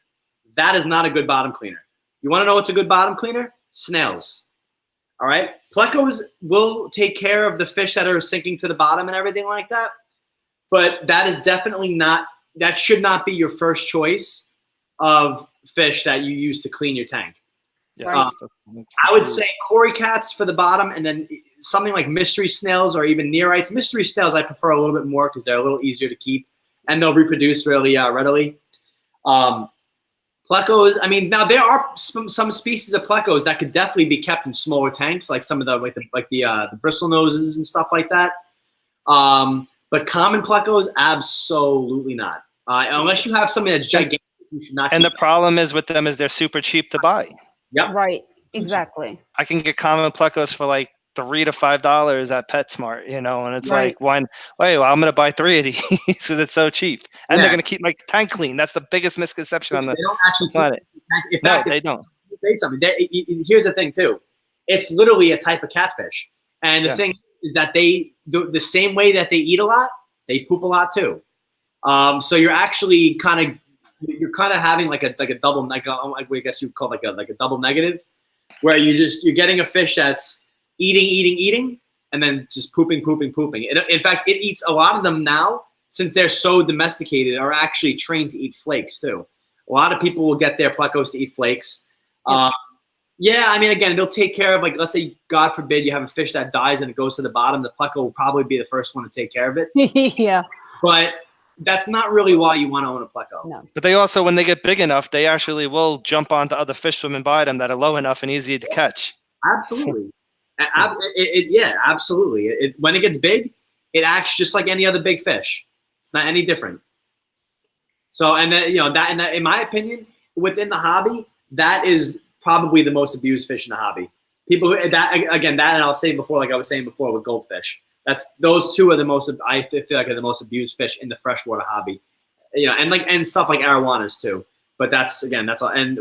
That is not a good bottom cleaner. You want to know what's a good bottom cleaner? Snails. All right? Plecos will take care of the fish that are sinking to the bottom and everything like that. But that is definitely not, that should not be your first choice of fish that you use to clean your tank. Yes. I would say Cory cats for the bottom, and then something like mystery snails or even neorites. Mystery snails I prefer a little bit more because they're a little easier to keep, and they'll reproduce really readily. Plecos, I mean, now there are some species of Plecos that could definitely be kept in smaller tanks, like some of the the bristle noses and stuff like that. But common Plecos, absolutely not. Unless you have something that's gigantic, you should not. And the problem is with them is they're super cheap to buy. Yep. Right. Exactly. I can get common Plecos for like $3 to $5 at PetSmart, you know, and it's like I'm going to buy 3 of these because it's so cheap, and they're going to keep my tank clean. That's the biggest misconception on the planet. No, they don't. Say something. Here's the thing too. It's literally a type of catfish, and the thing is that they the same way that they eat a lot, they poop a lot too. So you're actually kind of having like a double, like I guess you'd call like a double negative, where you're getting a fish that's eating, and then just pooping. In fact, it eats a lot of them now, since they're so domesticated, are actually trained to eat flakes too. A lot of people will get their Plecos to eat flakes. Yeah, I mean, again, they'll take care of, like, let's say, God forbid, you have a fish that dies and it goes to the bottom. The Pleco will probably be the first one to take care of it. Yeah. But that's not really why you want to own a Pleco. No. But they also, when they get big enough, they actually will jump onto other fish swimming by them that are low enough and easy to catch. Absolutely. Yeah, absolutely. When it gets big, it acts just like any other big fish. It's not any different. So, and then, that in my opinion, within the hobby, that is probably the most abused fish in the hobby. People and I'll say before, like I was saying before with goldfish, those two are the most, I feel like, are the most abused fish in the freshwater hobby. And stuff like Arowanas too. But that's all. And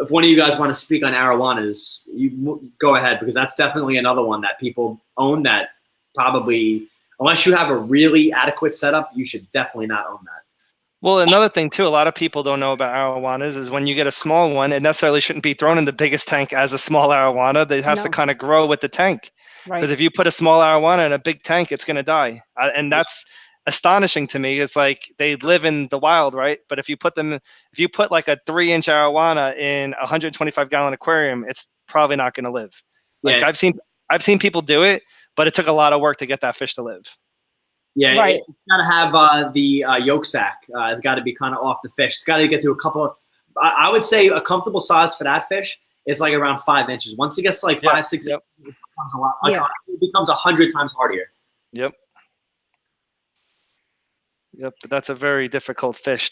if one of you guys want to speak on Arowanas, you go ahead, because that's definitely another one that people own that probably, unless you have a really adequate setup, you should definitely not own that. Well, another thing too, a lot of people don't know about arowanas is when you get a small one, it necessarily shouldn't be thrown in the biggest tank as a small arowana. It has to No. kind of grow with the tank. Right. Because if you put a small arowana in a big tank, it's going to die. And that's astonishing to me. It's like they live in the wild, right? But if you put like a 3-inch arowana in a 125-gallon aquarium, it's probably not going to live. Like Yeah. I've seen people do it, but it took a lot of work to get that fish to live. Yeah, Right. It's got to have the yolk sac. It's got to be kind of off the fish. It's got to get through a couple of, I would say a comfortable size for that fish is like around 5 inches. Once it gets to like 5, 6 inches, it becomes a lot. Like, it becomes 100 times harder. Yep. But that's a very difficult fish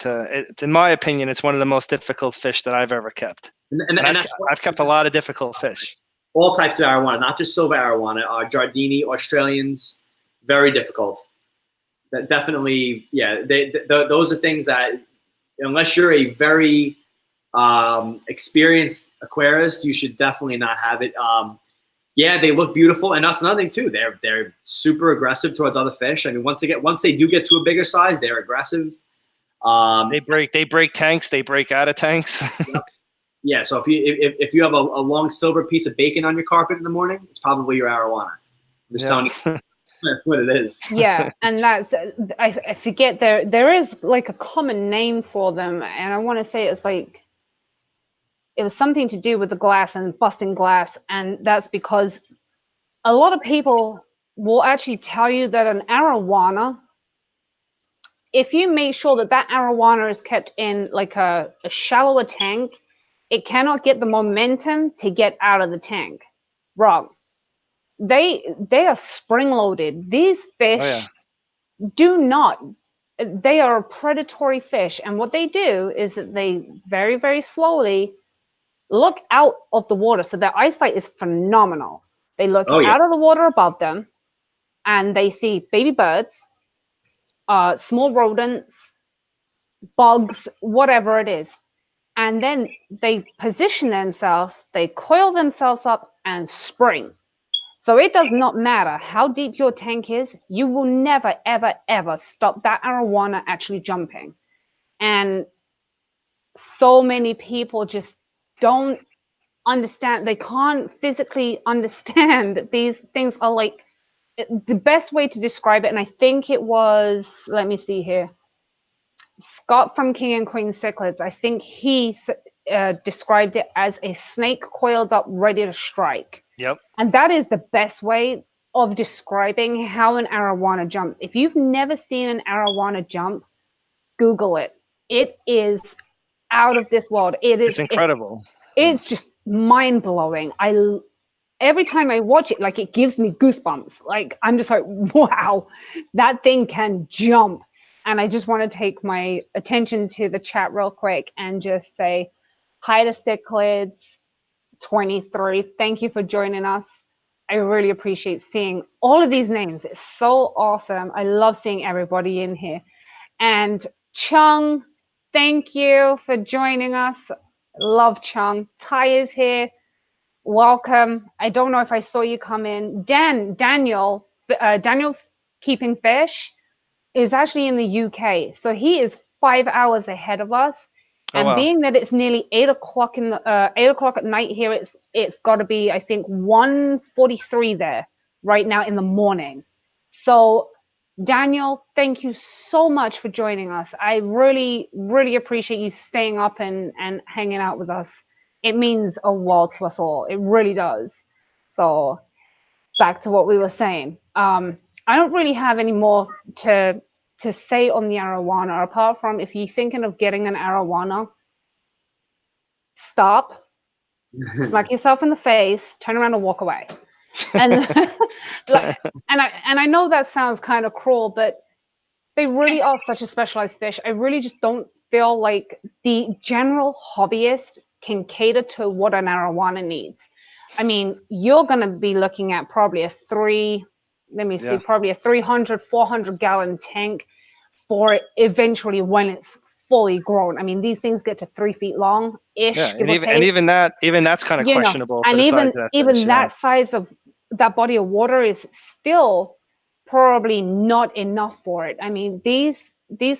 in my opinion, it's one of the most difficult fish that I've ever kept. And I've kept a lot of difficult fish. All types of arowana, not just silver arowana, Jardini, Australians, very difficult. That definitely, yeah, those are things that, unless you're a very experienced aquarist, you should definitely not have it. Yeah, they look beautiful, and that's another thing too. They're super aggressive towards other fish. I mean, once they do get to a bigger size, they're aggressive. They break tanks. They break out of tanks. Yeah. So if you have a long silver piece of bacon on your carpet in the morning, it's probably your arowana. I'm just telling you. That's what it is. Yeah, and that's I forget there is like a common name for them, and I want to say it's like it was something to do with the glass and busting glass, and that's because a lot of people will actually tell you that an arowana, if you make sure that arowana is kept in like a shallower tank, it cannot get the momentum to get out of the tank. Wrong. They are spring loaded. These fish do not. They are a predatory fish, and what they do is that they very, very slowly look out of the water. So their eyesight is phenomenal. They look out of the water above them, and they see baby birds, small rodents, bugs, whatever it is. And then they position themselves, they coil themselves up and spring. So it does not matter how deep your tank is, you will never, ever, ever stop that arowana actually jumping. And so many people just don't understand, they can't physically understand that these things are like, the best way to describe it, and I think it was, let me see here, Scott from King and Queen Cichlids, I think he described it as a snake coiled up ready to strike. Yep. And that is the best way of describing how an arowana jumps. If you've never seen an arowana jump, Google it. It is out of this world. It's incredible. It's just mind-blowing. Every time I watch it, like, it gives me goosebumps. Like, I'm just like, wow, that thing can jump. And I just want to take my attention to the chat real quick and just say hi to Cichlids 23. Thank you for joining us. I really appreciate seeing all of these names. It's so awesome. I love seeing everybody in here. And Chung, thank you for joining us. Love Chung. Ty is here. Welcome. I don't know if I saw you come in. Daniel Keeping Fish is actually in the UK. So he is 5 hours ahead of us. And being that it's nearly 8 o'clock at night here, it's got to be, I think, 1:43 there right now in the morning. So Daniel, thank you so much for joining us. I really, really appreciate you staying up and hanging out with us. It means a world to us all. It really does. So back to what we were saying. I don't really have any more to say on the arowana, apart from, if you're thinking of getting an arowana, stop, smack yourself in the face, turn around and walk away. And I know that sounds kind of cruel, but they really are such a specialized fish. I really just don't feel like the general hobbyist can cater to what an arowana needs. I mean, you're going to be looking at probably probably a 300, 400 gallon tank for it eventually when it's fully grown. I mean, these things get to 3 feet long ish, Yeah, give or take. and even that's kind of You know, questionable for and the size of that even fish. that size of that body of water is still probably not enough for it. I mean, these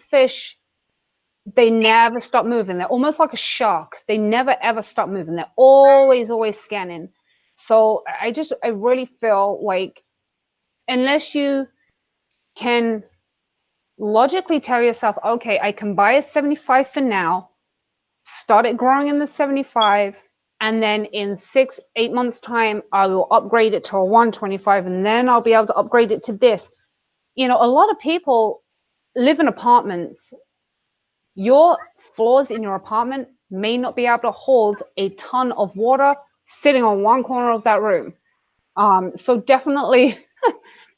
fish, they never stop moving. They're almost like a shark. They never ever stop moving. They're always scanning. So I really feel like unless you can logically tell yourself, okay, I can buy a 75 for now, start it growing in the 75, and then in 6-8 months time I will upgrade it to a 125, and then I'll be able to upgrade it to this. You know, a lot of people live in apartments. Your floors in your apartment may not be able to hold a ton of water sitting on one corner of that room. So definitely,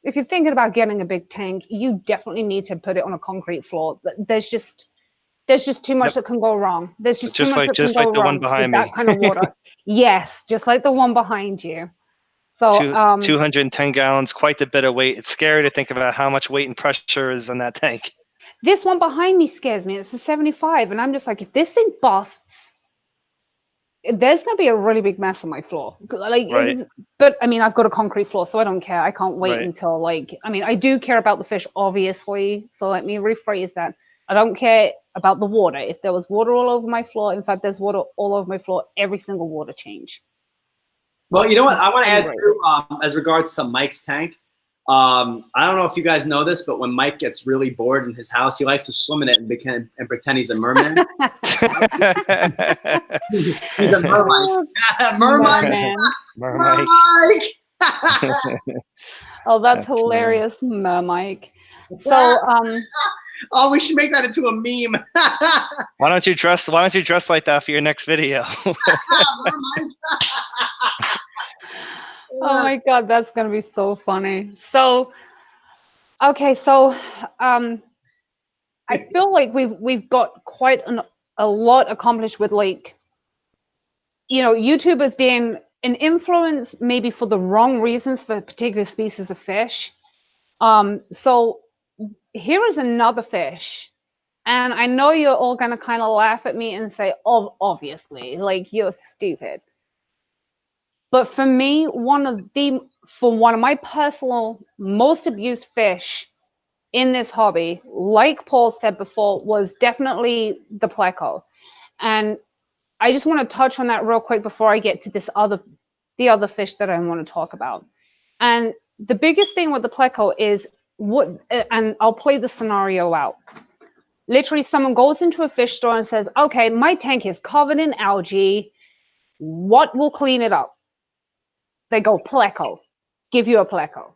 if you're thinking about getting a big tank, you definitely need to put it on a concrete floor. There's just too much that can go wrong. There's just too much that can go the one wrong behind with that me. kind of water. Yes, just like the one behind you. So 210 gallons, quite a bit of weight. It's scary to think about how much weight and pressure is on that tank. this one behind me scares me. It's a 75, and I'm just like, if this thing busts, there's gonna be a really big mess on my floor. Like, Right. but I mean, I've got a concrete floor, so I don't care. I can't wait Right. until, like, I mean, I do care about the fish, obviously. So let me rephrase that. I don't care about the water. If there was water all over my floor, in fact, there's water all over my floor every single water change. Well, you know what? I want to add Anyway. too, as regards to Mike's tank. I don't know if you guys know this, but when Mike gets really bored in his house, he likes to swim in it and pretend he's a merman. He's a mermite. Mermite. Merman. Oh, that's hilarious, Mermike. So, oh, we should make that into a meme. Why don't you dress like that for your next video? oh my God, that's gonna be so funny. So, okay, so I feel like we've got quite a lot accomplished with, like, you know, YouTubers being an influence maybe for the wrong reasons for particular species of fish. So here is another fish, and I know you're all gonna kind of laugh at me and say, "Oh, obviously, like, you're stupid." But for me, one of my personal most abused fish in this hobby, like Paul said before, was definitely the Pleco. And I just want to touch on that real quick before I get to the other fish that I want to talk about. And the biggest thing with the Pleco is and I'll play the scenario out. Literally, someone goes into a fish store and says, "Okay, my tank is covered in algae. What will clean it up?" They go, "Pleco. Give you a Pleco."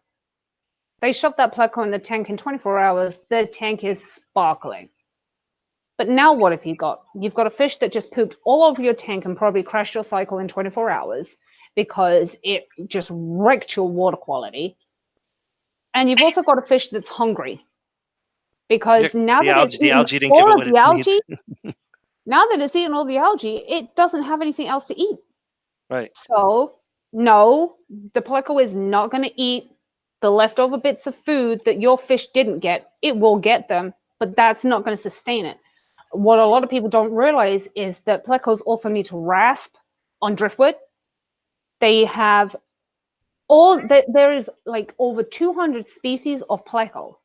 They shove that Pleco in the tank in 24 hours. The tank is sparkling. But now what have you got? You've got a fish that just pooped all over your tank and probably crashed your cycle in 24 hours because it just wrecked your water quality. And you've also got a fish that's hungry because now that it's the eaten algae didn't give it all what of it the algae, needs. now that it's eaten all the algae, it doesn't have anything else to eat. Right. So, no, the Pleco is not going to eat the leftover bits of food that your fish didn't get. It will get them, but that's not going to sustain it. What a lot of people don't realize is that Plecos also need to rasp on driftwood. They have there is like over 200 species of Pleco.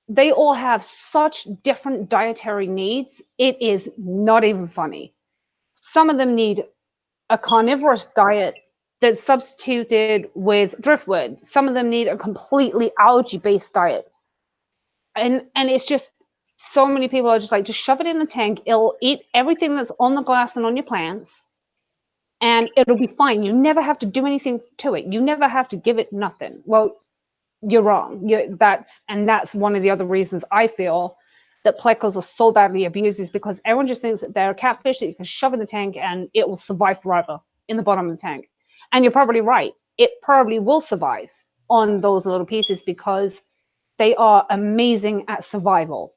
They all have such different dietary needs. It is not even funny. Some of them need a carnivorous diet that's substituted with driftwood. Some of them need a completely algae-based diet. And it's just, so many people are just like, just shove it in the tank. It'll eat everything that's on the glass and on your plants, and it'll be fine. You never have to do anything to it. You never have to give it nothing. Well, you're wrong. That's one of the other reasons I feel that Plecos are so badly abused, is because everyone just thinks that they're a catfish that you can shove in the tank and it will survive forever in the bottom of the tank. And you're probably right. It probably will survive on those little pieces because they are amazing at survival.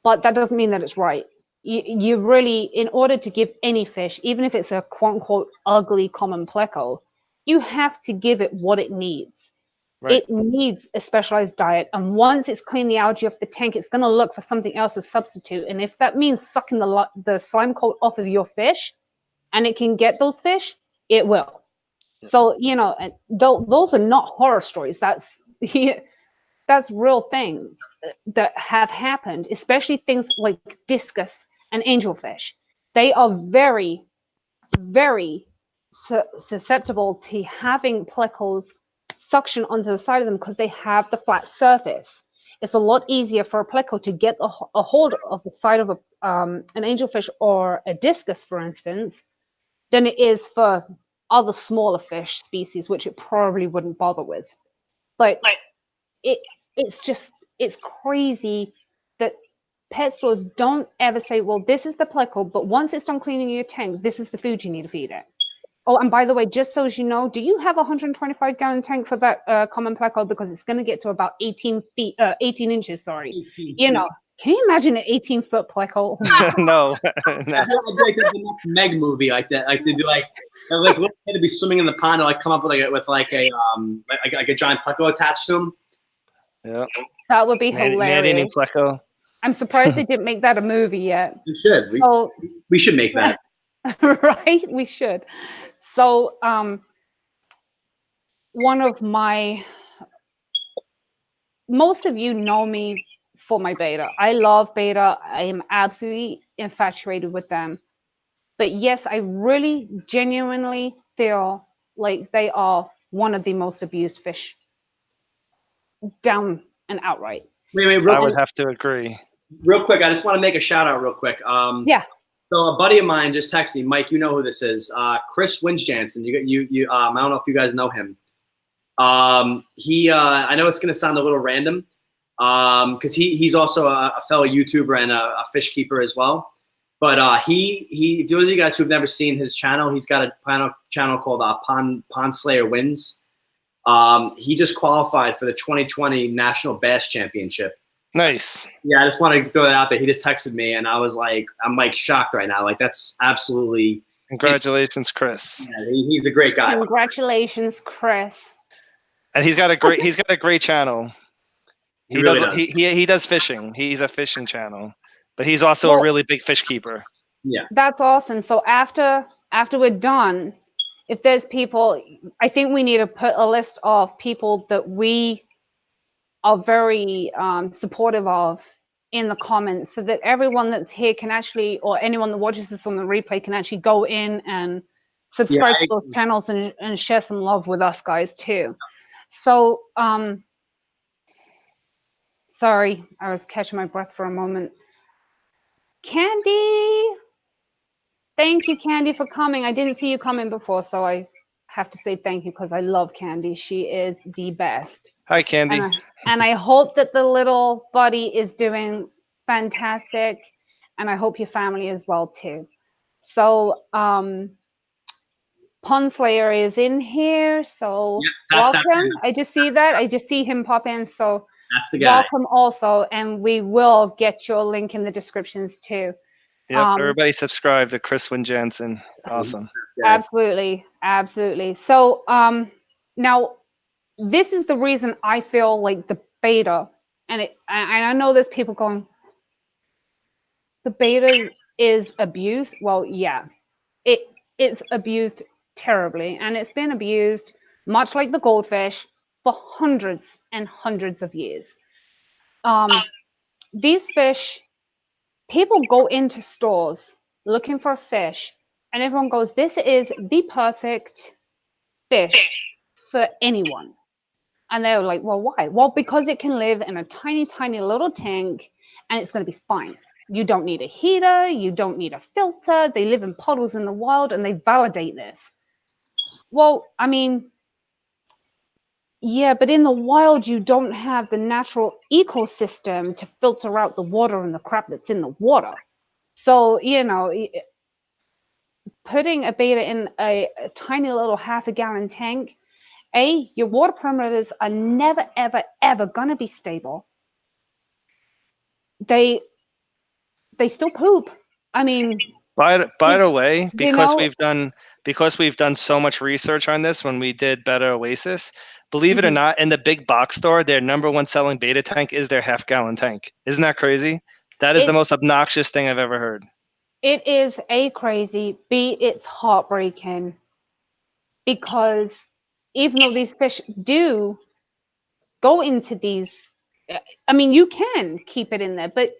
But that doesn't mean that it's right. You really, in order to give any fish, even if it's a quote unquote ugly common Pleco, you have to give it what it needs. Right. It needs a specialized diet. And once it's cleaned the algae off the tank, it's going to look for something else to substitute. And if that means sucking the slime coat off of your fish, and it can get those fish, it will. So, you know, those are not horror stories. That's that's real things that have happened, especially things like discus and angelfish. They are very, very susceptible to having plecos suction onto the side of them because they have the flat surface. It's a lot easier for a pleco to get a hold of the side of an angelfish or a discus, for instance, than it is for other smaller fish species, which it probably wouldn't bother with. But it's crazy that pet stores don't ever say, well, this is the pleco, but once it's done cleaning your tank, this is the food you need to feed it. Oh, and by the way, just so as you know, do you have a 125 gallon tank for that common pleco? Because it's going to get to about 18 inches, sorry. 18 You know, can you imagine an 18-foot pleco? Oh No. I feel like the next Meg movie like that. Like they'd be like little kid to be swimming in the pond and like come up with like a giant pleco attached to him. Yeah. that would be hilarious. Nanny Pleco. I'm surprised they didn't make that a movie yet. We should. So, We should make that. right? We should. So, one of most of you know me for my beta. I love beta. I am absolutely infatuated with them. But yes, I really genuinely feel like they are one of the most abused fish, down and outright. Wait, I would have to agree. real quick. I just want to make a shout out real quick. Yeah. So a buddy of mine just texted me, Mike. You know who this is? Chris Winsjansen. You. I don't know if you guys know him. I know it's gonna sound a little random, because he's also a fellow YouTuber and a fish keeper as well. But those of you guys who've never seen his channel, he's got a channel called Pond Slayer Wins. He just qualified for the 2020 National Bass Championship. Nice. Yeah, I just want to throw that out there. He just texted me, and I'm like shocked right now. Like that's absolutely. Congratulations, Chris. Yeah, he's a great guy. Congratulations, Chris. And he's got a great channel. He really does. He does fishing. He's a fishing channel, but he's also a really big fish keeper. Yeah. That's awesome. So after we're done, if there's people, I think we need to put a list of people that we are very supportive of in the comments, so that everyone that's here can actually, or anyone that watches this on the replay can actually go in and subscribe to those channels and share some love with us guys too. So, sorry, I was catching my breath for a moment. Candy, thank you, Candy, for coming. I didn't see you coming before, so I have to say thank you because I love Candy. She is the best. Hi, Candy. And I hope that the little buddy is doing fantastic, and I hope your family is well too. So, Pond Slayer is in here, so welcome. I just see that. I just see him pop in, so that's the guy. Welcome also, and we will get your link in the descriptions too. Yep, everybody subscribe to Chris Winsjansen. Awesome. Absolutely, absolutely. So now this is the reason I feel like the beta, and I know there's people going, the beta is abused. Well, yeah, it's abused terribly, and it's been abused much like the goldfish for hundreds and hundreds of years. These fish, people go into stores looking for a fish, and everyone goes, this is the perfect fish for anyone. And they're like, well, why? Well, because it can live in a tiny, tiny little tank, and it's going to be fine. You don't need a heater. You don't need a filter. They live in puddles in the wild, and they validate this. Well, I mean, yeah, but in the wild, you don't have the natural ecosystem to filter out the water and the crap that's in the water. So, you know, putting a beta in a tiny little half-a-gallon tank, your water parameters are never, ever, ever going to be stable. They still poop. I mean, by the way, because we've done so much research on this when we did Betta Oasis, believe it or Mhm. not, in the big box store, their #1 selling beta tank is their half-gallon tank. Isn't that crazy? That is the It most obnoxious thing I've ever heard. it is A, crazy, B, it's heartbreaking, because even though these fish do go into these, I mean, you can keep it in there, but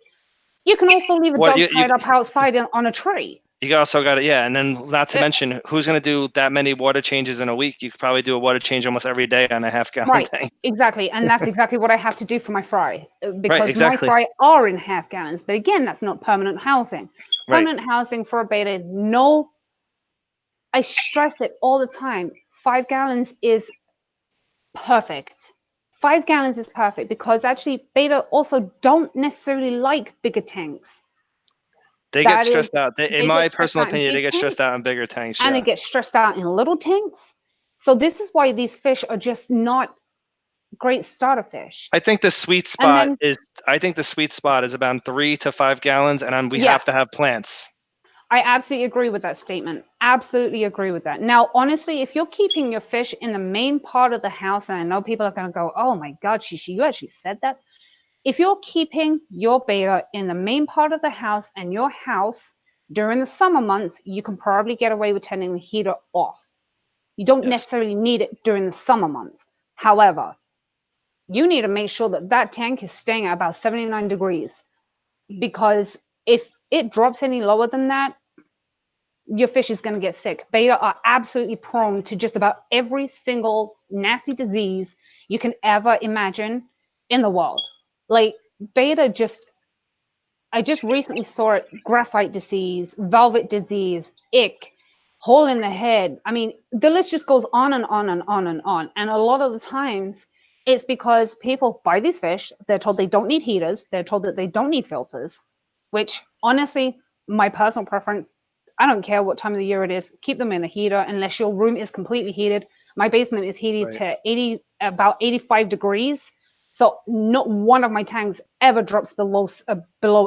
you can also leave a What dog you tied up outside on a tree. you also got it, yeah. And then not to Uh, mention, who's going to do that many water changes in a week? You could probably do a water change almost every day on a half-gallon Right, tank. exactly. And that's exactly what I have to do for my fry, Right, because my exactly. fry are in half gallons. But again, that's not permanent housing. Right. Permanent housing for a beta, no, I stress it all the time. 5 gallons is perfect. 5 gallons is perfect, because actually beta also don't necessarily like bigger tanks. They get That is, stressed out. In they my get stressed personal out in opinion, they big get tanks, stressed out in bigger tanks. and they Yeah. get stressed out in little tanks. So this is why these fish are just not great starter fish. I think the sweet And spot then, is. I think the sweet spot is about 3 to 5 gallons, and we yeah, have to have plants. I absolutely agree with that statement. Absolutely agree with that. Now, honestly, if you're keeping your fish in the main part of the house, and I know people are going to go, oh my God, Shishi, you actually said that. If you're keeping your beta in the main part of the house and your house during the summer months, you can probably get away with turning the heater off. You don't Yes. necessarily need it during the summer months. However, you need to make sure that that tank is staying at about 79 degrees, because if it drops any lower than that, your fish is going to get sick. Beta are absolutely prone to just about every single nasty disease you can ever imagine in the world. Like, beta just, I just recently saw it: graphite disease, velvet disease, ick, hole in the head. I mean, the list just goes on and on and on and on. And a lot of the times it's because people buy these fish, they're told they don't need heaters, they're told that they don't need filters, which honestly, my personal preference, I don't care what time of the year it is, keep them in a heater unless your room is completely heated. My basement is heated Right. to about 85 degrees. So not one of my tanks ever drops below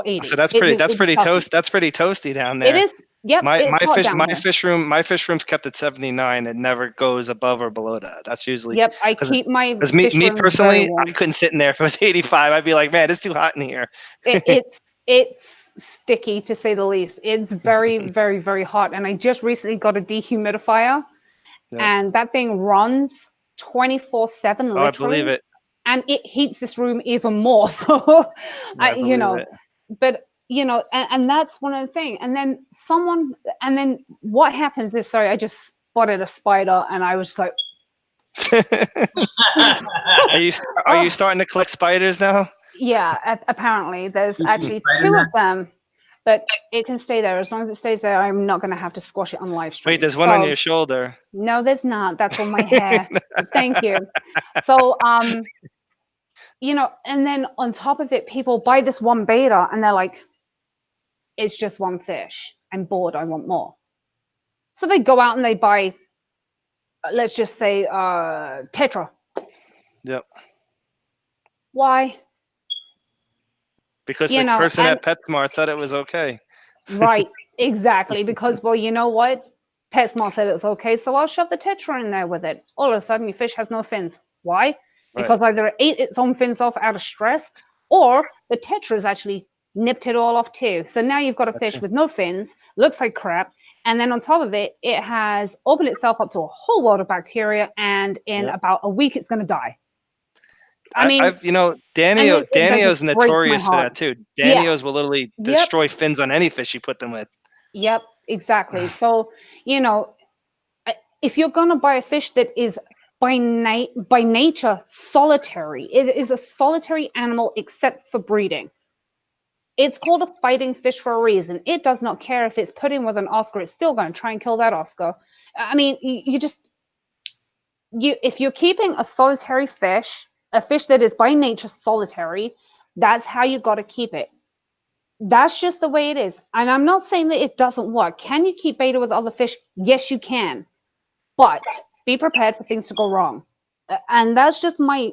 80. So that's pretty. That's It pretty doesn't. toast. That's pretty toasty down It there. is. Yep, My it's my hot fish down my here. fish room my fish room's kept at 79. It never goes above or below that. That's usually Yep, I because keep my me fish me room very personally, I warm. couldn't sit in there if it was 85. I'd be like, man, it's too hot in here. It's sticky, to say the least. It's very, very, very hot. And I just recently got a dehumidifier, Yep. and that thing runs 24/7, Oh, I believe literally, it. and it heats this room even more. So, Yeah, I believe it. but and that's one of the things. And then what happens is, sorry, I just spotted a spider, and I was just like, Are you are you oh. starting to collect spiders now? Yeah, apparently there's You see actually spider 2 of net? them, but it can stay there. As long as it stays there, I'm not going to have to squash it on live Wait, stream. there's one on So your shoulder. no, there's not. That's on my hair. Thank you. So and then on top of it, people buy this one beta and they're like, it's just one fish. I'm bored. I want more. So they go out and they buy, let's just say, Tetra. Yep. Why? Because the person And at PetSmart said it was okay. right, exactly. Because, well, you know what? PetSmart said it's okay, so I'll shove the Tetra in there with it. All of a sudden, your fish has no fins. Why? Right. Because either it ate its own fins off out of stress, or the Tetra's actually nipped it all off too. So now you've got a fish Gotcha. with no fins, looks like crap, and then on top of it, it has opened itself up to a whole world of bacteria, and in Yep. about a week, it's going to die. I mean, I've and that just Danio's breaks my notorious for heart. that too. Yeah. Danio's will literally Yep. destroy fins on any fish you put them with. Yep. Exactly. So, you know, if you're going to buy a fish that is by nature solitary, it is a solitary animal except for breeding. It's called a fighting fish for a reason. It does not care if it's put in with an Oscar, it's still going to try and kill that Oscar. I mean, if you're keeping a solitary fish, a fish that is by nature solitary, that's how you got to keep it. That's just the way it is. And I'm not saying that it doesn't work. Can you keep beta with other fish? Yes, you can. But be prepared for things to go wrong. And that's just my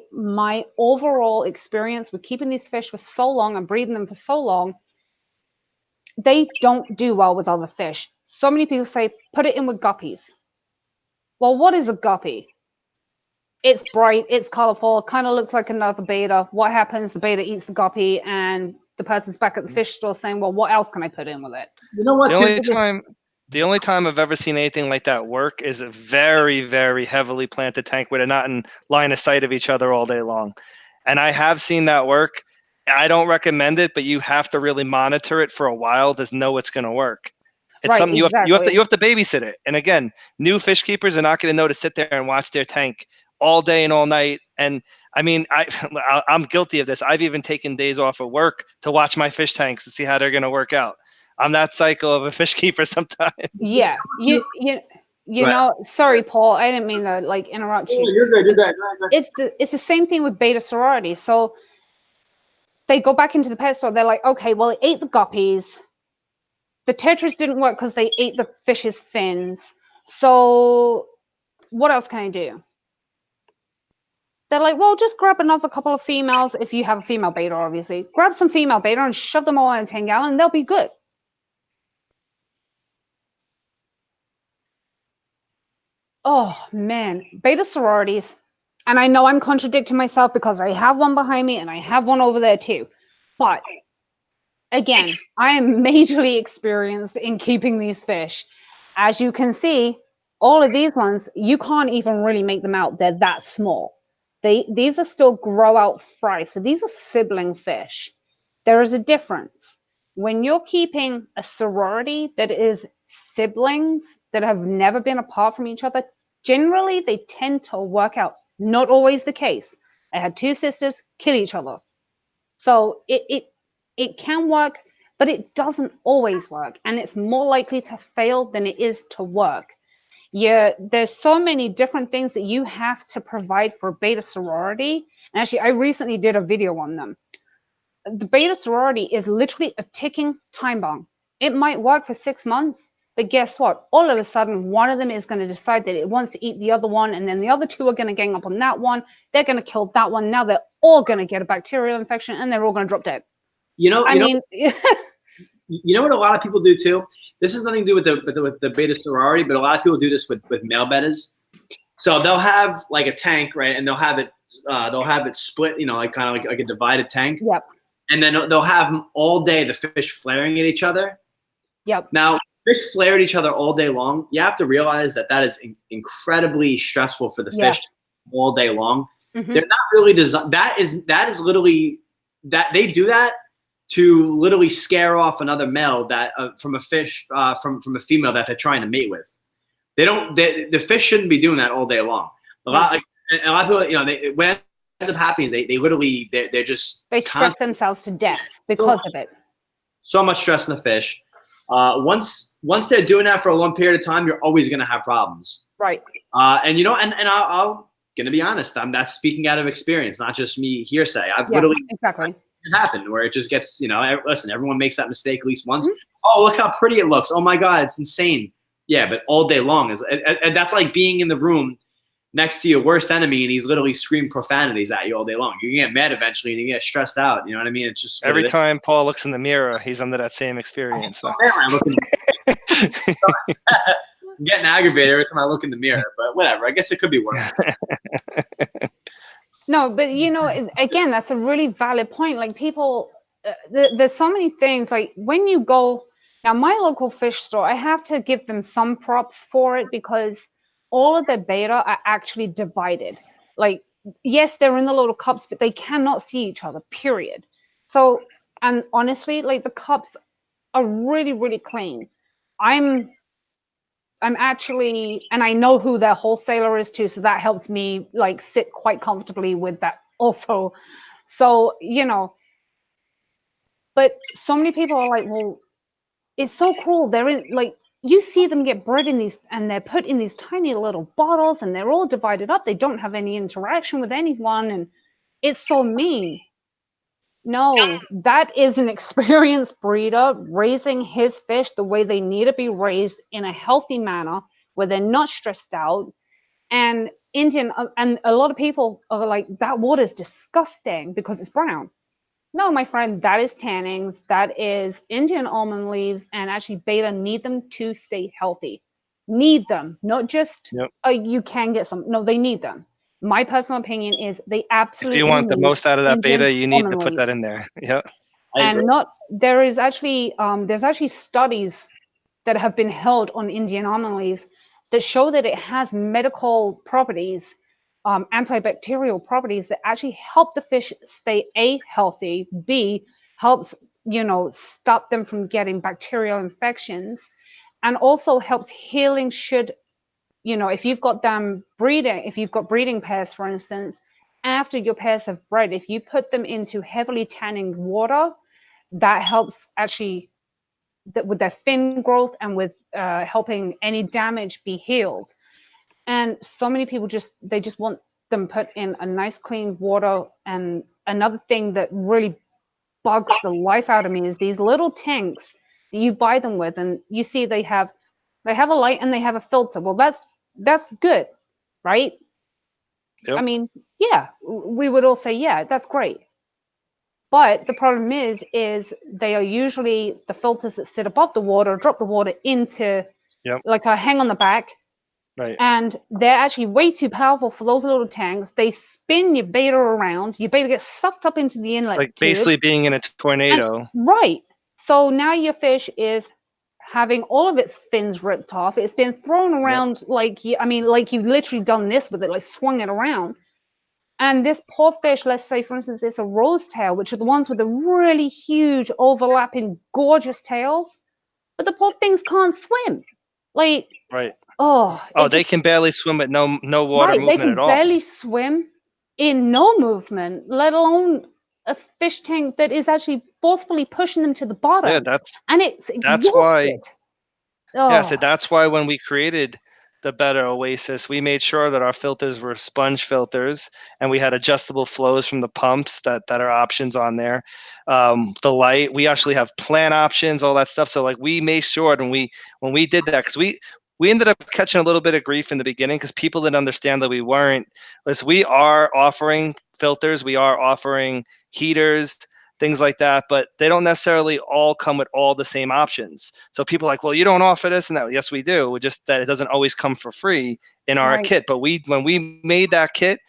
overall experience with keeping these fish for so long and breeding them for so long. They don't do well with other fish. So many people say, put it in with guppies. Well, what is a guppy? It's bright, it's colorful, kind of looks like another betta. What happens? The betta eats the guppy, and the person's back at the fish store saying, well, what else can I put in with it? You know what? The only time I've ever seen anything like that work is a very, very heavily planted tank where they're not in line of sight of each other all day long. And I have seen that work. I don't recommend it, but you have to really monitor it for a while to know it's going to work. It's Right, something you exactly. have to babysit it. And again, new fish keepers are not going to know to sit there and watch their tank all day and all night. And I mean, I'm guilty of this. I've even taken days off of work to watch my fish tanks to see how they're going to work out. I'm that psycho of a fish keeper sometimes. Yeah, you know. Sorry, Paul. I didn't mean to like interrupt you. You're good. You're good. It's the same thing with betta sorority. So they go back into the pet store. They're like, okay, well, it ate the guppies. The tetras didn't work because they ate the fish's fins. So what else can I do? They're like, well, just grab another couple of females. If you have a female betta, obviously, grab some female betta and shove them all in a 10-gallon, and they'll be good. Oh man, betta sororities. And I know I'm contradicting myself because I have one behind me and I have one over there too. But again, I am majorly experienced in keeping these fish. As you can see, all of these ones, you can't even really make them out. They're that small. These are still grow out fry. So these are sibling fish. There is a difference. When you're keeping a sorority that is siblings that have never been apart from each other, generally they tend to work out. Not always the case. I had two sisters kill each other. So it can work, but it doesn't always work. And it's more likely to fail than it is to work. Yeah, there's so many different things that you have to provide for betta sorority. And actually, I recently did a video on them. The betta sorority is literally a ticking time bomb. It might work for 6 months, but guess what? All of a sudden, one of them is going to decide that it wants to eat the other one, and then the other two are going to gang up on that one. They're going to kill that one. Now they're all going to get a bacterial infection, and they're all going to drop dead. You know what a lot of people do too? This has nothing to do with the betta sorority, but a lot of people do this with male bettas. So they'll have like a tank, right? And they'll have it split, you know, like kind of like a divided tank. Yep. And then they'll have them all day, the fish flaring at each other. Yep. Now, fish flare at each other all day long. You have to realize that is incredibly stressful for the fish all day long. Mm-hmm. They're not really designed. That is literally that they do that to literally scare off another male that from a fish from a female that they're trying to mate with. The fish shouldn't be doing that all day long. A lot of people, you know, what ends up happening is they're just stress themselves to death because of it. So much stress in the fish. Once they're doing that for a long period of time, you're always going to have problems. Right. And you know, and I'll gonna be honest. That's speaking out of experience, not just me hearsay. I've literally exactly. It happened where it just gets, you know, listen, everyone makes that mistake at least once. Mm-hmm. Oh, look how pretty it looks. Oh my God, it's insane. Yeah, but all day long and that's like being in the room next to your worst enemy and he's literally screaming profanities at you all day long. You get mad eventually and you get stressed out. You know what I mean? It's just every time Paul looks in the mirror, he's under that same experience. So. I'm getting aggravated every time I look in the mirror, but whatever. I guess it could be worse. No, but you know, again, that's a really valid point. Like people, there's so many things. Like when you go now, my local fish store, I have to give them some props for it because all of their betta are actually divided. Like, yes, they're in the little cups, but they cannot see each other. Period. So, and honestly, like the cups are really, really clean. I'm actually, and I know who their wholesaler is too, so that helps me like sit quite comfortably with that also. So, you know, but so many people are like, well, it's so cool. They're in, like, you see them get bred in these, and they're put in these tiny little bottles, and they're all divided up. They don't have any interaction with anyone, and it's so mean. No, that is an experienced breeder raising his fish the way they need to be raised in a healthy manner where they're not stressed out. And and a lot of people are like, that water is disgusting because it's brown. No, my friend, that is tannins. That is Indian almond leaves. And actually, betta need them to stay healthy. Need them, not just you can get some. No, they need them. my personal opinion is they If absolutely you want the need most out of that Indian beta, you need to put common that leaves. in there. Yeah. And not there is actually there's actually studies that have been held on Indian almond leaves that show that it has medical properties, antibacterial properties that actually help the fish stay A, healthy, B, helps, stop them from getting bacterial infections, and also helps healing should, if you've got breeding pairs, for instance, after your pairs have bred, if you put them into heavily tanning water, that helps actually with their fin growth and with helping any damage be healed. And so many people just want them put in a nice clean water. And another thing that really bugs the life out of me is these little tanks that you buy them with, and you see they have a light and they have a filter. Well, that's good, right? Yep. I mean, yeah, we would all say, yeah, that's great. But the problem is they are usually the filters that sit above the water, drop the water into like a hang on the back. Right. And they're actually way too powerful for those little tanks. They spin your beta around. Your beta gets sucked up into the inlet Like tube. basically being in a tornado. Right. So now your fish is having all of its fins ripped off. It's been thrown around like you've literally done this with it, like swung it around. And this poor fish, let's say, for instance, it's a rose tail, which are the ones with the really huge, overlapping, gorgeous tails. But the poor things can't swim. Like, Right. oh, they can barely swim with no water right, they movement can at all. barely swim in no movement, let alone a fish tank that is actually forcefully pushing them to the bottom. Yeah, and it's that's why. exhausted. Yeah, so that's why when we created the Betta Oasis, we made sure that our filters were sponge filters, and we had adjustable flows from the pumps that are options on there. The light, we actually have plant options, all that stuff. So like we made sure when we did that, because we ended up catching a little bit of grief in the beginning because people didn't understand that we weren't. Listen, we are offering filters, we are offering heaters, things like that, but they don't necessarily all come with all the same options. So people are like, well, you don't offer this and that. Yes, we do. We're just that it doesn't always come for free in our kit. But when we made that kit,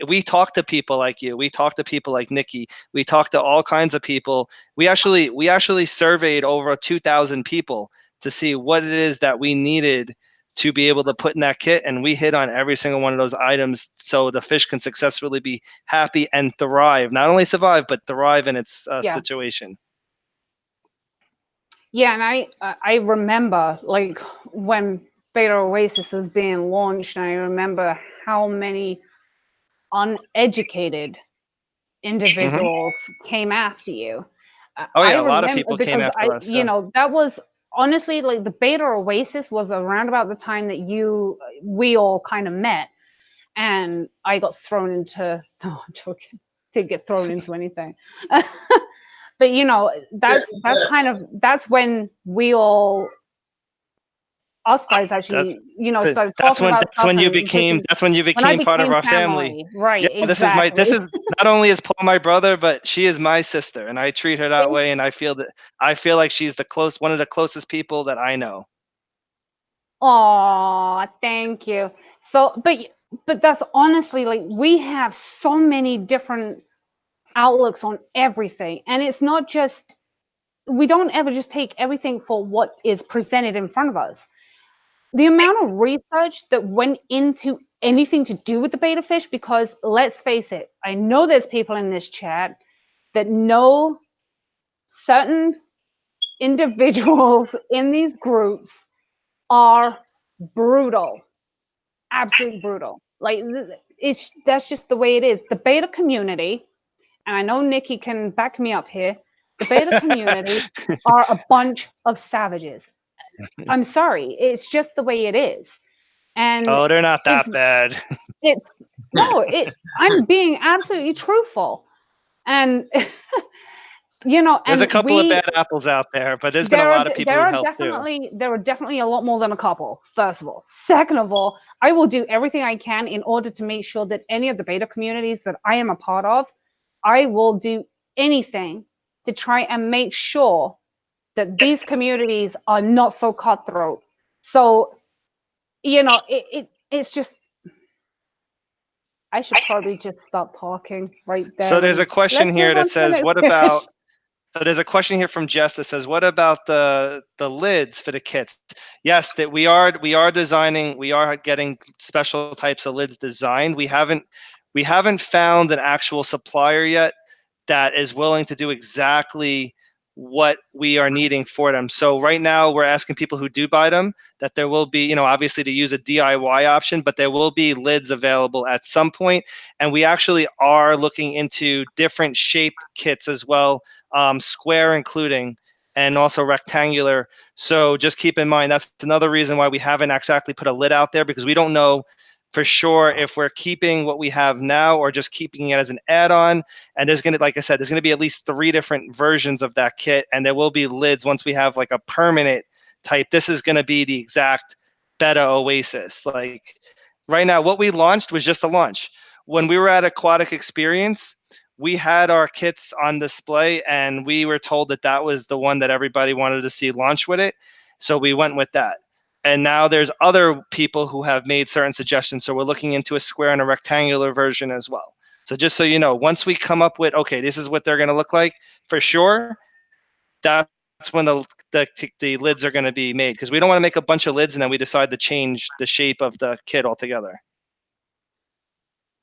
we talked to people like you. We talked to people like Nikki. We talked to all kinds of people. We actually surveyed over 2,000 people to see what it is that we needed to be able to put in that kit, and we hit on every single one of those items so the fish can successfully be happy and thrive. Not only survive, but thrive in its situation. Yeah, and I remember like when Beta Oasis was being launched, and I remember how many uneducated individuals came after you. Oh yeah, I a lot of remember people came because after us. that was honestly like the Beta Oasis was around about the time that we all kind of met, and I got thrown into. No, I'm joking. Didn't get thrown into anything. But that's when we all, us guys actually, started talking about that's when you became part of our family. Right. Yeah, exactly. this is not only is Paul my brother, but she is my sister, and I treat her that way, and I feel like she's one of the closest people that I know. Oh, thank you. So, but that's honestly like we have so many different outlooks on everything, and it's not just, we don't ever just take everything for what is presented in front of us. The amount of research that went into anything to do with the beta fish, because let's face it, I know there's people in this chat that know certain individuals in these groups are brutal, absolutely brutal. Like that's just the way it is. The beta community, and I know Nikki can back me up here, the beta community are a bunch of savages. I'm sorry, it's just the way it is. And they're not that bad. I'm being absolutely truthful. And there's a couple of bad apples out there, but there's been a lot of people who helped too. There are definitely a lot more than a couple, first of all. Second of all, I will do everything I can in order to make sure that any of the beta communities that I am a part of, I will do anything to try and make sure that these communities are not so cutthroat. So, it's just, I should probably just stop talking right So there there's a and question let's move here on that to the says, next what about, so there's a question here from Jess that says, what about the lids for the kits? Yes, that we are designing, we are getting special types of lids designed. We haven't found an actual supplier yet that is willing to do exactly what we are needing for them. So right now we're asking people who do buy them that there will be, obviously to use a DIY option, but there will be lids available at some point. And we actually are looking into different shaped kits as well, square including, and also rectangular. So just keep in mind, that's another reason why we haven't exactly put a lid out there, because we don't know for sure if we're keeping what we have now or just keeping it as an add-on. And there's going to, like I said, there's going to be at least 3 different versions of that kit. And there will be lids once we have like a permanent type. This is going to be the exact Betta Oasis. Like right now, what we launched was just a launch. When we were at Aquatic Experience, we had our kits on display and we were told that that was the one that everybody wanted to see launch with it. So we went with that. And now there's other people who have made certain suggestions. So we're looking into a square and a rectangular version as well. So just so you know, once we come up with, okay, this is what they're going to look like for sure, that's when the lids are going to be made, because we don't want to make a bunch of lids and then we decide to change the shape of the kit altogether.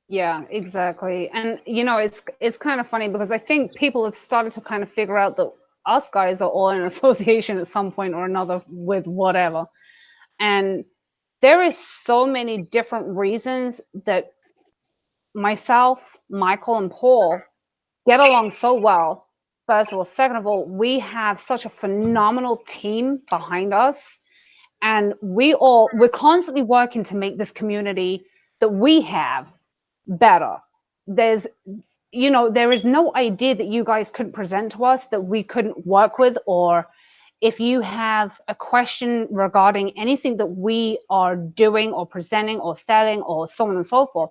Yeah, exactly. And it's kind of funny because I think people have started to kind of figure out that us guys are all in association at some point or another with whatever. And there is so many different reasons that myself, Michael, and Paul get along so well. First of all, second of all, we have such a phenomenal team behind us, and we're constantly working to make this community that we have better. There is no idea that you guys couldn't present to us that we couldn't work with, or if you have a question regarding anything that we are doing or presenting or selling or so on and so forth,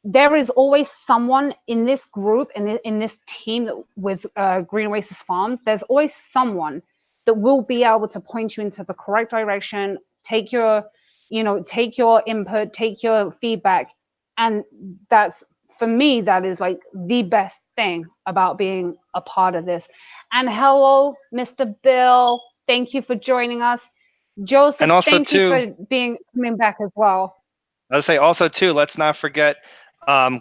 there is always someone in this group, in this team with Green Oasis Farms, there's always someone that will be able to point you into the correct direction, take your input, take your feedback. And that's, for me, that is like the best thing about being a part of this. And hello, Mr. Bill. Thank you for joining us. Joseph, And also thank you too, for coming back as well. I'll say also too, let's not forget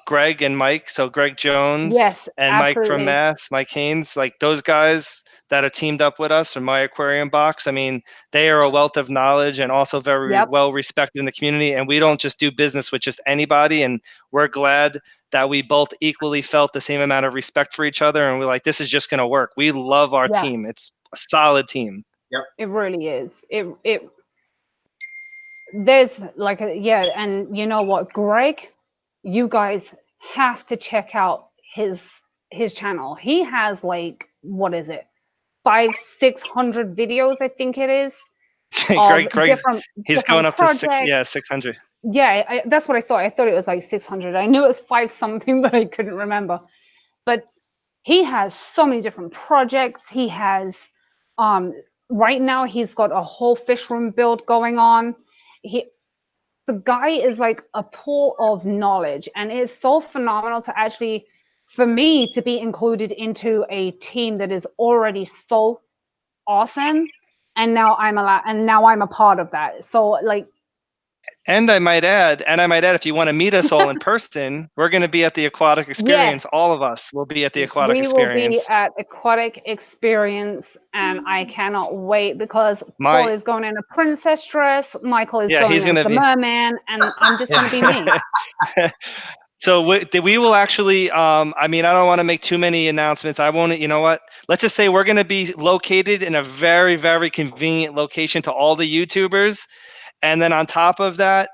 Greg and Mike. So Greg Jones Yes, and Mike from absolutely. Mass, Mike Haynes, like those guys that are teamed up with us from My Aquarium Box. I mean, they are a wealth of knowledge and also very Yep. well respected in the community. And we don't just do business with just anybody. And we're glad that we both equally felt the same amount of respect for each other. And we're like, this is just going to work. We love our Yeah. team. It's a solid team. Yep. It really is. There's like and you know what, Greg, you guys have to check out his channel. He has like, what is it, 500-600 videos, I think it is, of Greg's he's going different up to projects. 600. Yeah, that's what I thought. I thought it was like 600. I knew it was 5 something, but I couldn't remember. But he has so many different projects. He has right now he's got a whole fish room build going on. The guy is like a pool of knowledge, and it's so phenomenal to actually, for me, to be included into a team that is already so awesome. And now I'm a part of that. So like, And I might add, if you want to meet us all in person, we're going to be at the Aquatic Experience. yes, All of us will be at the Aquatic we will be Experience. at Aquatic Experience, and I cannot wait because Paul My is going in a princess dress, Michael is yeah, going he's going as to the be. merman, and I'm just going to be me. So we will actually. I mean, I don't want to make too many announcements. I won't. You know what? Let's just say we're going to be located in a very, very convenient location to all the YouTubers. And then on top of that,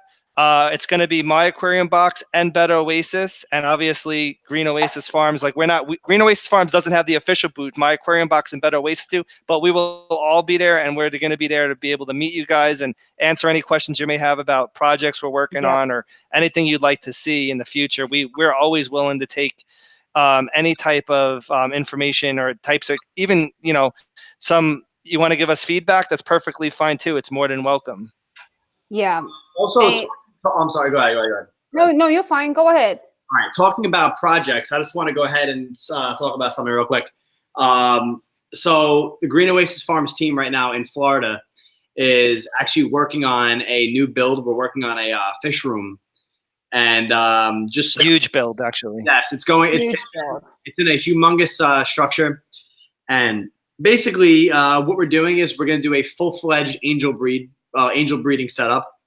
it's going to be My Aquarium Box and Betta Oasis, and obviously Green Oasis Farms. Like Green Oasis Farms doesn't have the official booth. My Aquarium Box and Betta Oasis do, but we will all be there, and we're going to be there to be able to meet you guys and answer any questions you may have about projects we're working Yep. on or anything you'd like to see in the future. We're always willing to take any type of information or types of even some. You want to give us feedback? That's perfectly fine too. It's more than welcome. Yeah. Also, I'm sorry. Go ahead. No, you're fine. Go ahead. All right, talking about projects, I just want to go ahead and talk about something real quick. So the Green Oasis Farms team right now in Florida is actually working on a new build. We're working on a fish room, and just Huge build, actually. yes, it's going. It's in a humongous structure, and basically what we're doing is we're going to do a full-fledged angel breeding setup,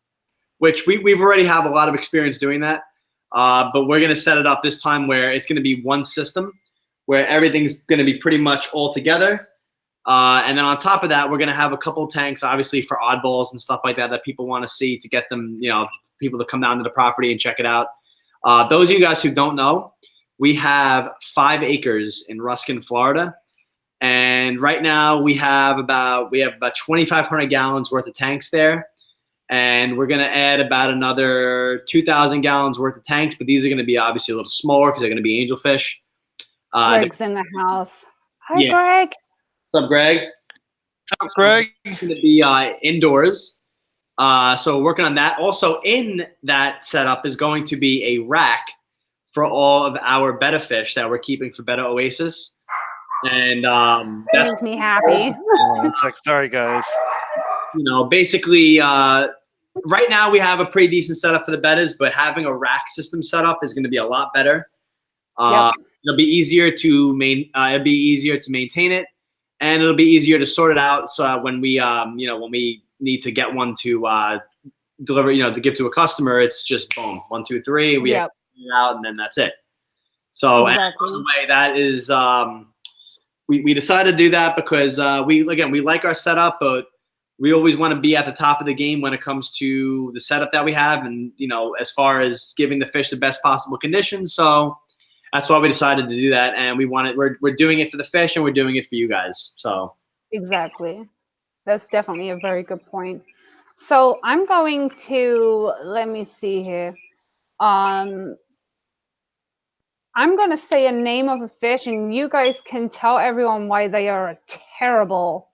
which we've already have a lot of experience doing that. But we're going to set it up this time where it's going to be one system where everything's going to be pretty much all together. And then on top of that, we're going to have a couple of tanks, obviously, for oddballs and stuff like that people want to see to get them, people to come down to the property and check it out. Those of you guys who don't know, we have 5 acres in Ruskin, Florida. And right now we have about 2,500 gallons worth of tanks there. And we're going to add about another 2,000 gallons worth of tanks, but these are going to be obviously a little smaller because they're going to be angelfish. Greg's in the house. Hi, yeah. Greg. What's up, Greg? What's up, Greg? It's going to be indoors. So we're working on that. Also in that setup is going to be a rack for all of our Betta fish that we're keeping for Betta Oasis. And that makes me happy. It's like, sorry, guys. Basically, right now we have a pretty decent setup for the bettas, but having a rack system set up is going to be a lot better. It'll be easier to maintain it, and it'll be easier to sort it out. So when we need to get one to deliver, to give to a customer, it's just boom, 1, 2, 3. We have it out, and then that's it. So and by the way, that is we decided to do that because we like our setup, but we always want to be at the top of the game when it comes to the setup that we have, and as far as giving the fish the best possible conditions. So that's why we decided to do that, and we're doing it for the fish, and we're doing it for you guys. So exactly, that's definitely a very good point. So I'm going to let me see here. I'm going to say a name of a fish, and you guys can tell everyone why they are a terrible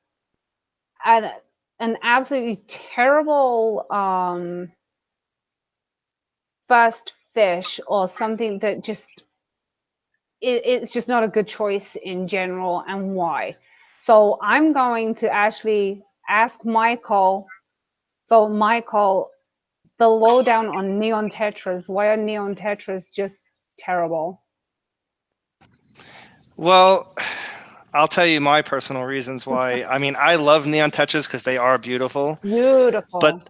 and an absolutely terrible first fish, or something that just it's just not a good choice in general, and why. So I'm going to actually ask Michael. So Michael, the lowdown on neon tetras. Why are neon tetras just terrible? Well, I'll tell you my personal reasons why. I mean, I love neon tetras because they are beautiful. Beautiful.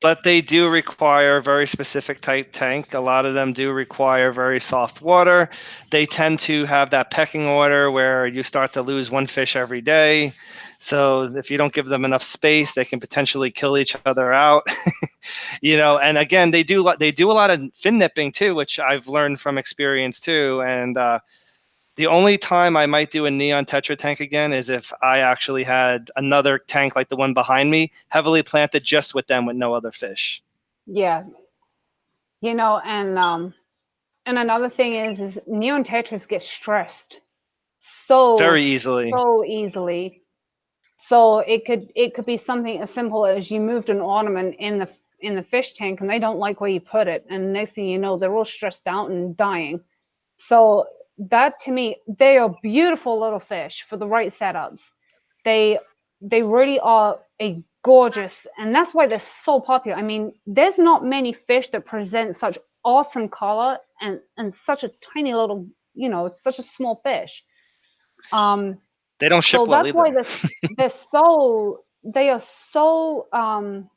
But they do require a very specific type tank. A lot of them do require very soft water. They tend to have that pecking order where you start to lose one fish every day. So if you don't give them enough space, they can potentially kill each other out. And again, they do a lot of fin nipping too, which I've learned from experience too. And the only time I might do a neon tetra tank again is if I actually had another tank like the one behind me, heavily planted just with them with no other fish. Yeah. And another thing is neon tetras get stressed very easily. So easily. So it could be something as simple as you moved an ornament in the fish tank and they don't like where you put it, and next thing you know, they're all stressed out and dying. So that, to me, they are beautiful little fish for the right setups. They really are a gorgeous, and that's why they're so popular. I mean, there's not many fish that present such awesome color and such a tiny little, it's such a small fish. They don't ship so well that's either. why they are so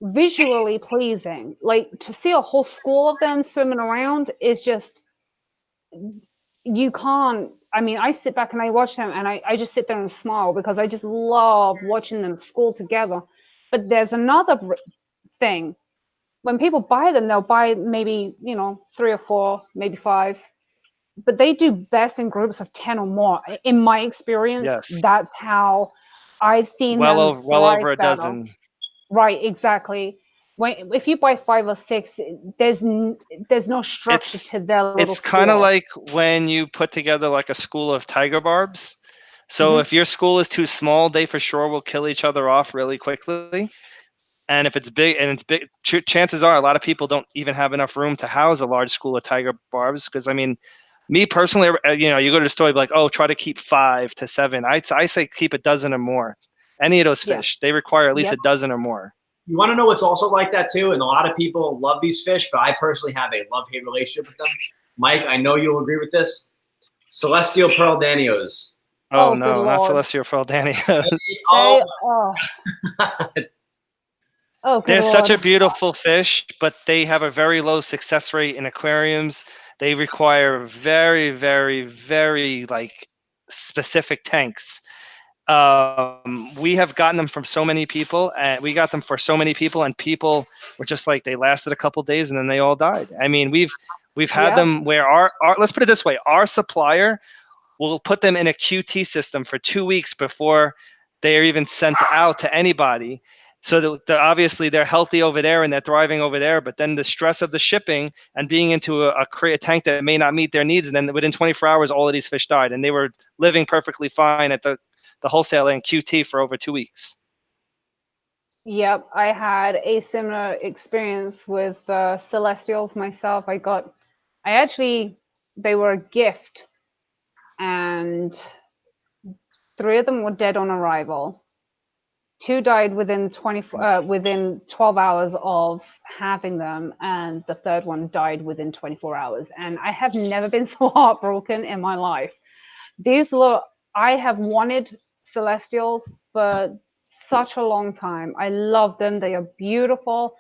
visually pleasing. Like, to see a whole school of them swimming around is just, you can't. I mean, I sit back and I watch them, and I just sit there and smile because I just love watching them school together. But there's another thing. When people buy them, they'll buy maybe 3 or 4, maybe 5, but they do best in groups of 10 or more. In my experience, Yes. That's how I've seen well over a better. dozen. Right, exactly. If you buy 5 or 6, there's no structure to their little It's kind of school. like when you put together like a school of tiger barbs. So if your school is too small, they for sure will kill each other off really quickly. And if it's big, chances are a lot of people don't even have enough room to house a large school of tiger barbs. Because I mean, me personally, you know, you go to the store, you'd be like, oh, try to keep 5 to 7. I say keep a dozen or more. Any of those Yeah. fish, they require at least Yep. a dozen or more. You want to know what's also like that too? And a lot of people love these fish, but I personally have a love-hate relationship with them. Mike, I know you'll agree with this. Celestial pearl danios. Oh, Oh, good no, not Lord. celestial pearl danios. They, Oh, oh, good They're Lord. such a beautiful fish, but they have a very low success rate in aquariums. They require very, very, very like specific tanks. We have gotten them from so many people, and we got them for so many people, and people were just like, they lasted a couple days and then they all died. I mean, we've had Yep. them where our let's put it this way, our supplier will put them in a QT system for 2 weeks before they are even sent out to anybody. So that obviously they're healthy over there and they're thriving over there, but then the stress of the shipping and being into a tank that may not meet their needs, and then within 24 hours, all of these fish died, and they were living perfectly fine at the wholesaler in QT for over 2 weeks. Yep, I had a similar experience with celestials myself. They were a gift, and 3 of them were dead on arrival. 2 died within 12 hours of having them, and the 3rd one died within 24 hours. And I have never been so heartbroken in my life. I have wanted celestials for such a long time. I love them. They are beautiful.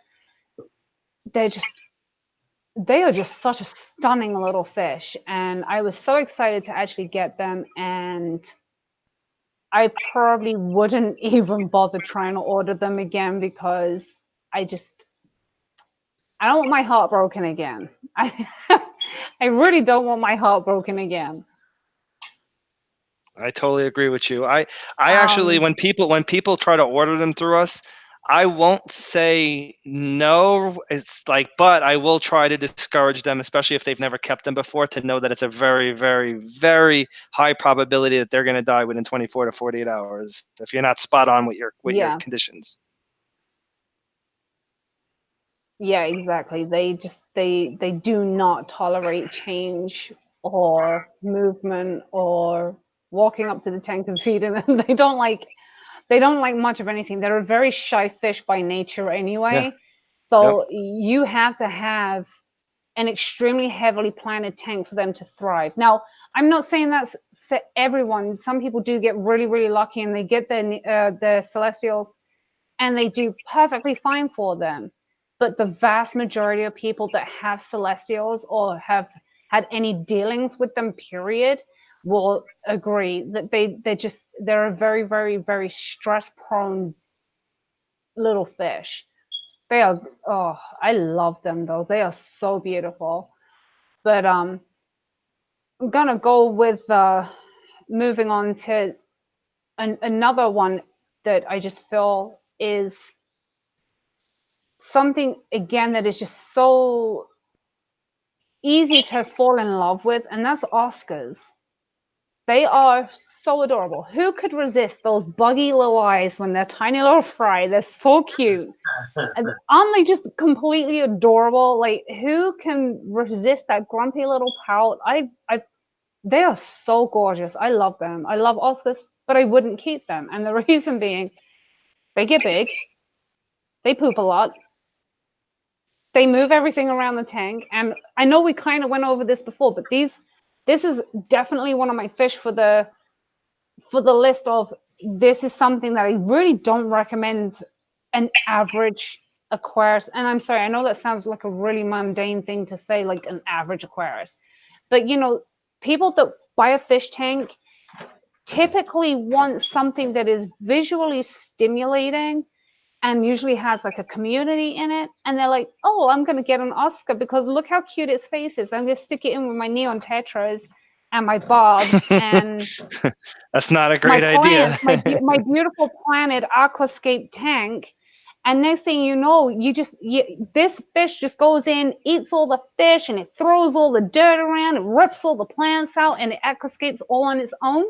They are just such a stunning little fish. And I was so excited to actually get them, and I probably wouldn't even bother trying to order them again, because I don't want my heart broken again. I really don't want my heart broken again. I totally agree with you. I actually, when people try to order them through us, I won't say no. It's like, but I will try to discourage them, especially if they've never kept them before, to know that it's a very, very, very high probability that they're going to die within 24 to 48 hours if you're not spot on with your Yeah. conditions. Yeah, exactly. They do not tolerate change or movement or walking up to the tank and feeding them. They don't like much of anything. They're a very shy fish by nature anyway. Yeah. So you have to have an extremely heavily planted tank for them to thrive. Now, I'm not saying that's for everyone. Some people do get really, really lucky and they get the celestials and they do perfectly fine for them. But the vast majority of people that have celestials or have had any dealings with them, period, will agree that they're a very, very, very stress prone little fish. They are, oh, I love them though. They are so beautiful. But I'm gonna go with moving on to another one that I just feel is something again that is just so easy to fall in love with, and that's Oscars. They are so adorable. Who could resist those buggy little eyes when they're tiny little fry? They're so cute. And aren't they just completely adorable? Like, who can resist that grumpy little pout? They are so gorgeous. I love them. I love Oscars, but I wouldn't keep them. And the reason being, they get big, they poop a lot, they move everything around the tank. And I know we kind of went over this before, but this is definitely one of my fish for the list of, this is something that I really don't recommend an average Aquarius. And I'm sorry, I know that sounds like a really mundane thing to say, like an average Aquarius, but you know, people that buy a fish tank typically want something that is visually stimulating and usually has like a community in it. And they're like, oh, I'm going to get an Oscar because look how cute its face is. I'm going to stick it in with my neon tetras and my bobs and that's not a my great idea. plants, my beautiful planted aquascape tank. And next thing you know, this fish just goes in, eats all the fish, and it throws all the dirt around, and rips all the plants out, and it aquascapes all on its own.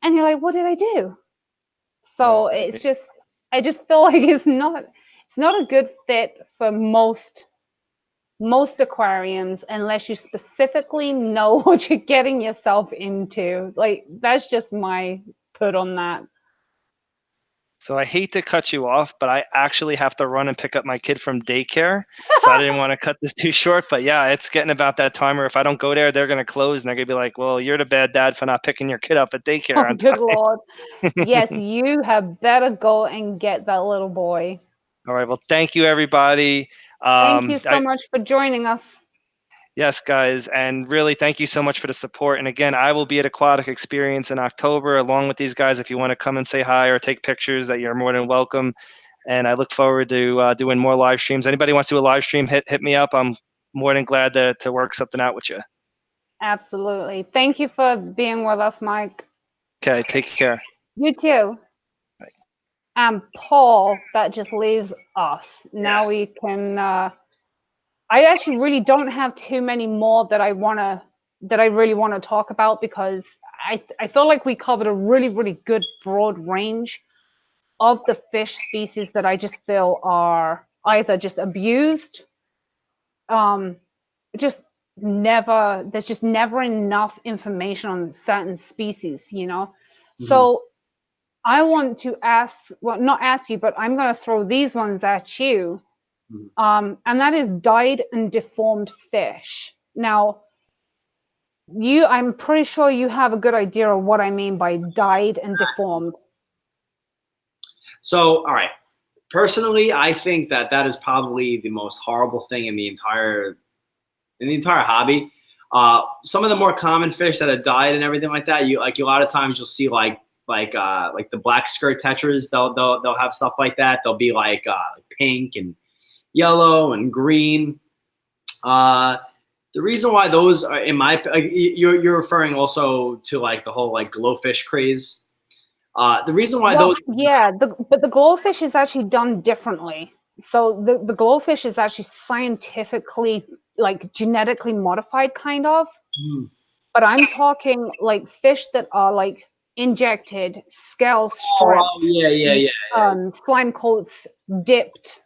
And you're like, what did I do? So it's just, I just feel like it's not a good fit for most aquariums unless you specifically know what you're getting yourself into. Like, that's just my put on that. So I hate to cut you off, but I actually have to run and pick up my kid from daycare. So I didn't want to cut this too short, but yeah, it's getting about that time where if I don't go there, they're going to close and they're going to be like, well, you're the bad dad for not picking your kid up at daycare Oh, on good time. Lord. Yes, you have better go and get that little boy. All right. Well, thank you, everybody. Thank you so much for joining us. Yes, guys. And really, thank you so much for the support. And again, I will be at Aquatic Experience in October along with these guys. If you want to come and say hi or take pictures, that you're more than welcome. And I look forward to doing more live streams. Anybody wants to do a live stream, hit me up. I'm more than glad to work something out with you. Absolutely. Thank you for being with us, Mike. Okay, take care. You too. Bye. And Paul, that just leaves us. Now Yes. we can. I actually really don't have too many more that I really want to talk about, because I feel like we covered a really, really good broad range of the fish species that I just feel are either just abused, just there's just never enough information on certain species, you know? So I want to ask, well, not ask you, but I'm going to throw these ones at you. And that is dyed and deformed fish. Now, I'm pretty sure you have a good idea of what I mean by dyed and deformed. So, all right. Personally, I think that is probably the most horrible thing in the entire hobby. Some of the more common fish that have died and everything like that, a lot of times you'll see like the black skirt tetras. They'll have stuff like that. They'll be like pink and yellow and green. The reason why those are you're referring also to like the whole like glowfish craze. The reason why but the glowfish is actually done differently. So the glowfish is actually scientifically, like genetically modified, kind of. But I'm talking like fish that are like injected, scales stripped, slime coats dipped,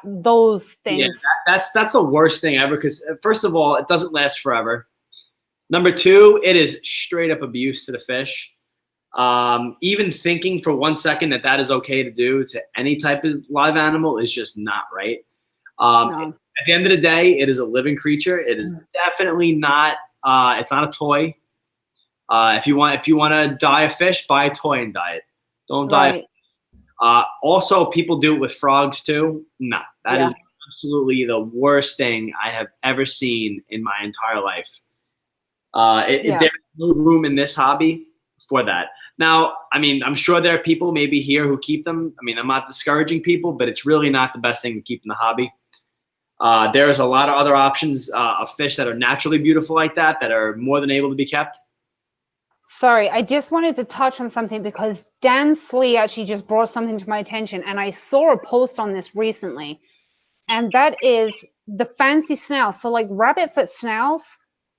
those things. Yeah, that's the worst thing ever, because first of all, it doesn't last forever. Number two, it is straight up abuse to the fish. Even thinking for 1 second that is okay to do to any type of live animal is just not right. No. At the end of the day, it is a living creature. It is definitely not. It's not a toy. If you want to dye a fish, buy a toy and dye it. Don't dye it. Also, people do it with frogs too. No, that is absolutely the worst thing I have ever seen in my entire life. There's no room in this hobby for that. Now, I mean, I'm sure there are people maybe here who keep them. I mean, I'm not discouraging people, but it's really not the best thing to keep in the hobby. There's a lot of other options of fish that are naturally beautiful like that are more than able to be kept. Sorry, I just wanted to touch on something because Dan Slee actually just brought something to my attention, and I saw a post on this recently, and that is the fancy snails. So like rabbit foot snails,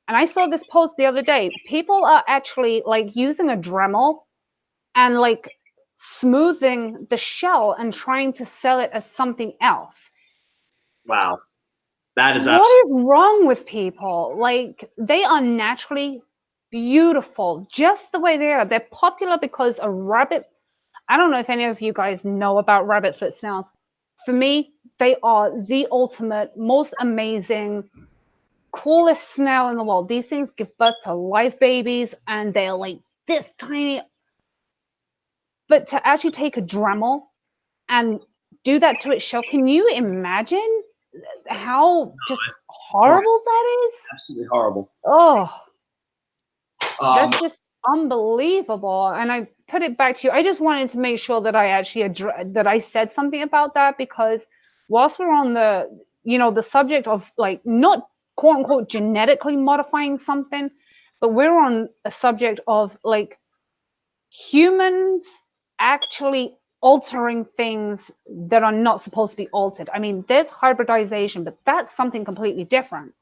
and I saw this post the other day. People are actually like using a Dremel and like smoothing the shell and trying to sell it as something else. Wow. That is what is wrong with people? Like, they are naturally beautiful just the way they are. They're popular because a rabbit, I don't know if any of you guys know about rabbit foot snails. For me, they are the ultimate, most amazing, coolest snail in the world. These things give birth to live babies and they're like this tiny. But to actually take a Dremel and do that to its shell, can you imagine how just horrible that is? Absolutely horrible. Oh, that's just unbelievable. And I put it back to you. I just wanted to make sure that I actually that I said something about that, because whilst we're on the, you know, the subject of like not quote unquote genetically modifying something, but we're on a subject of like humans actually altering things that are not supposed to be altered. I mean, there's hybridization, but that's something completely different.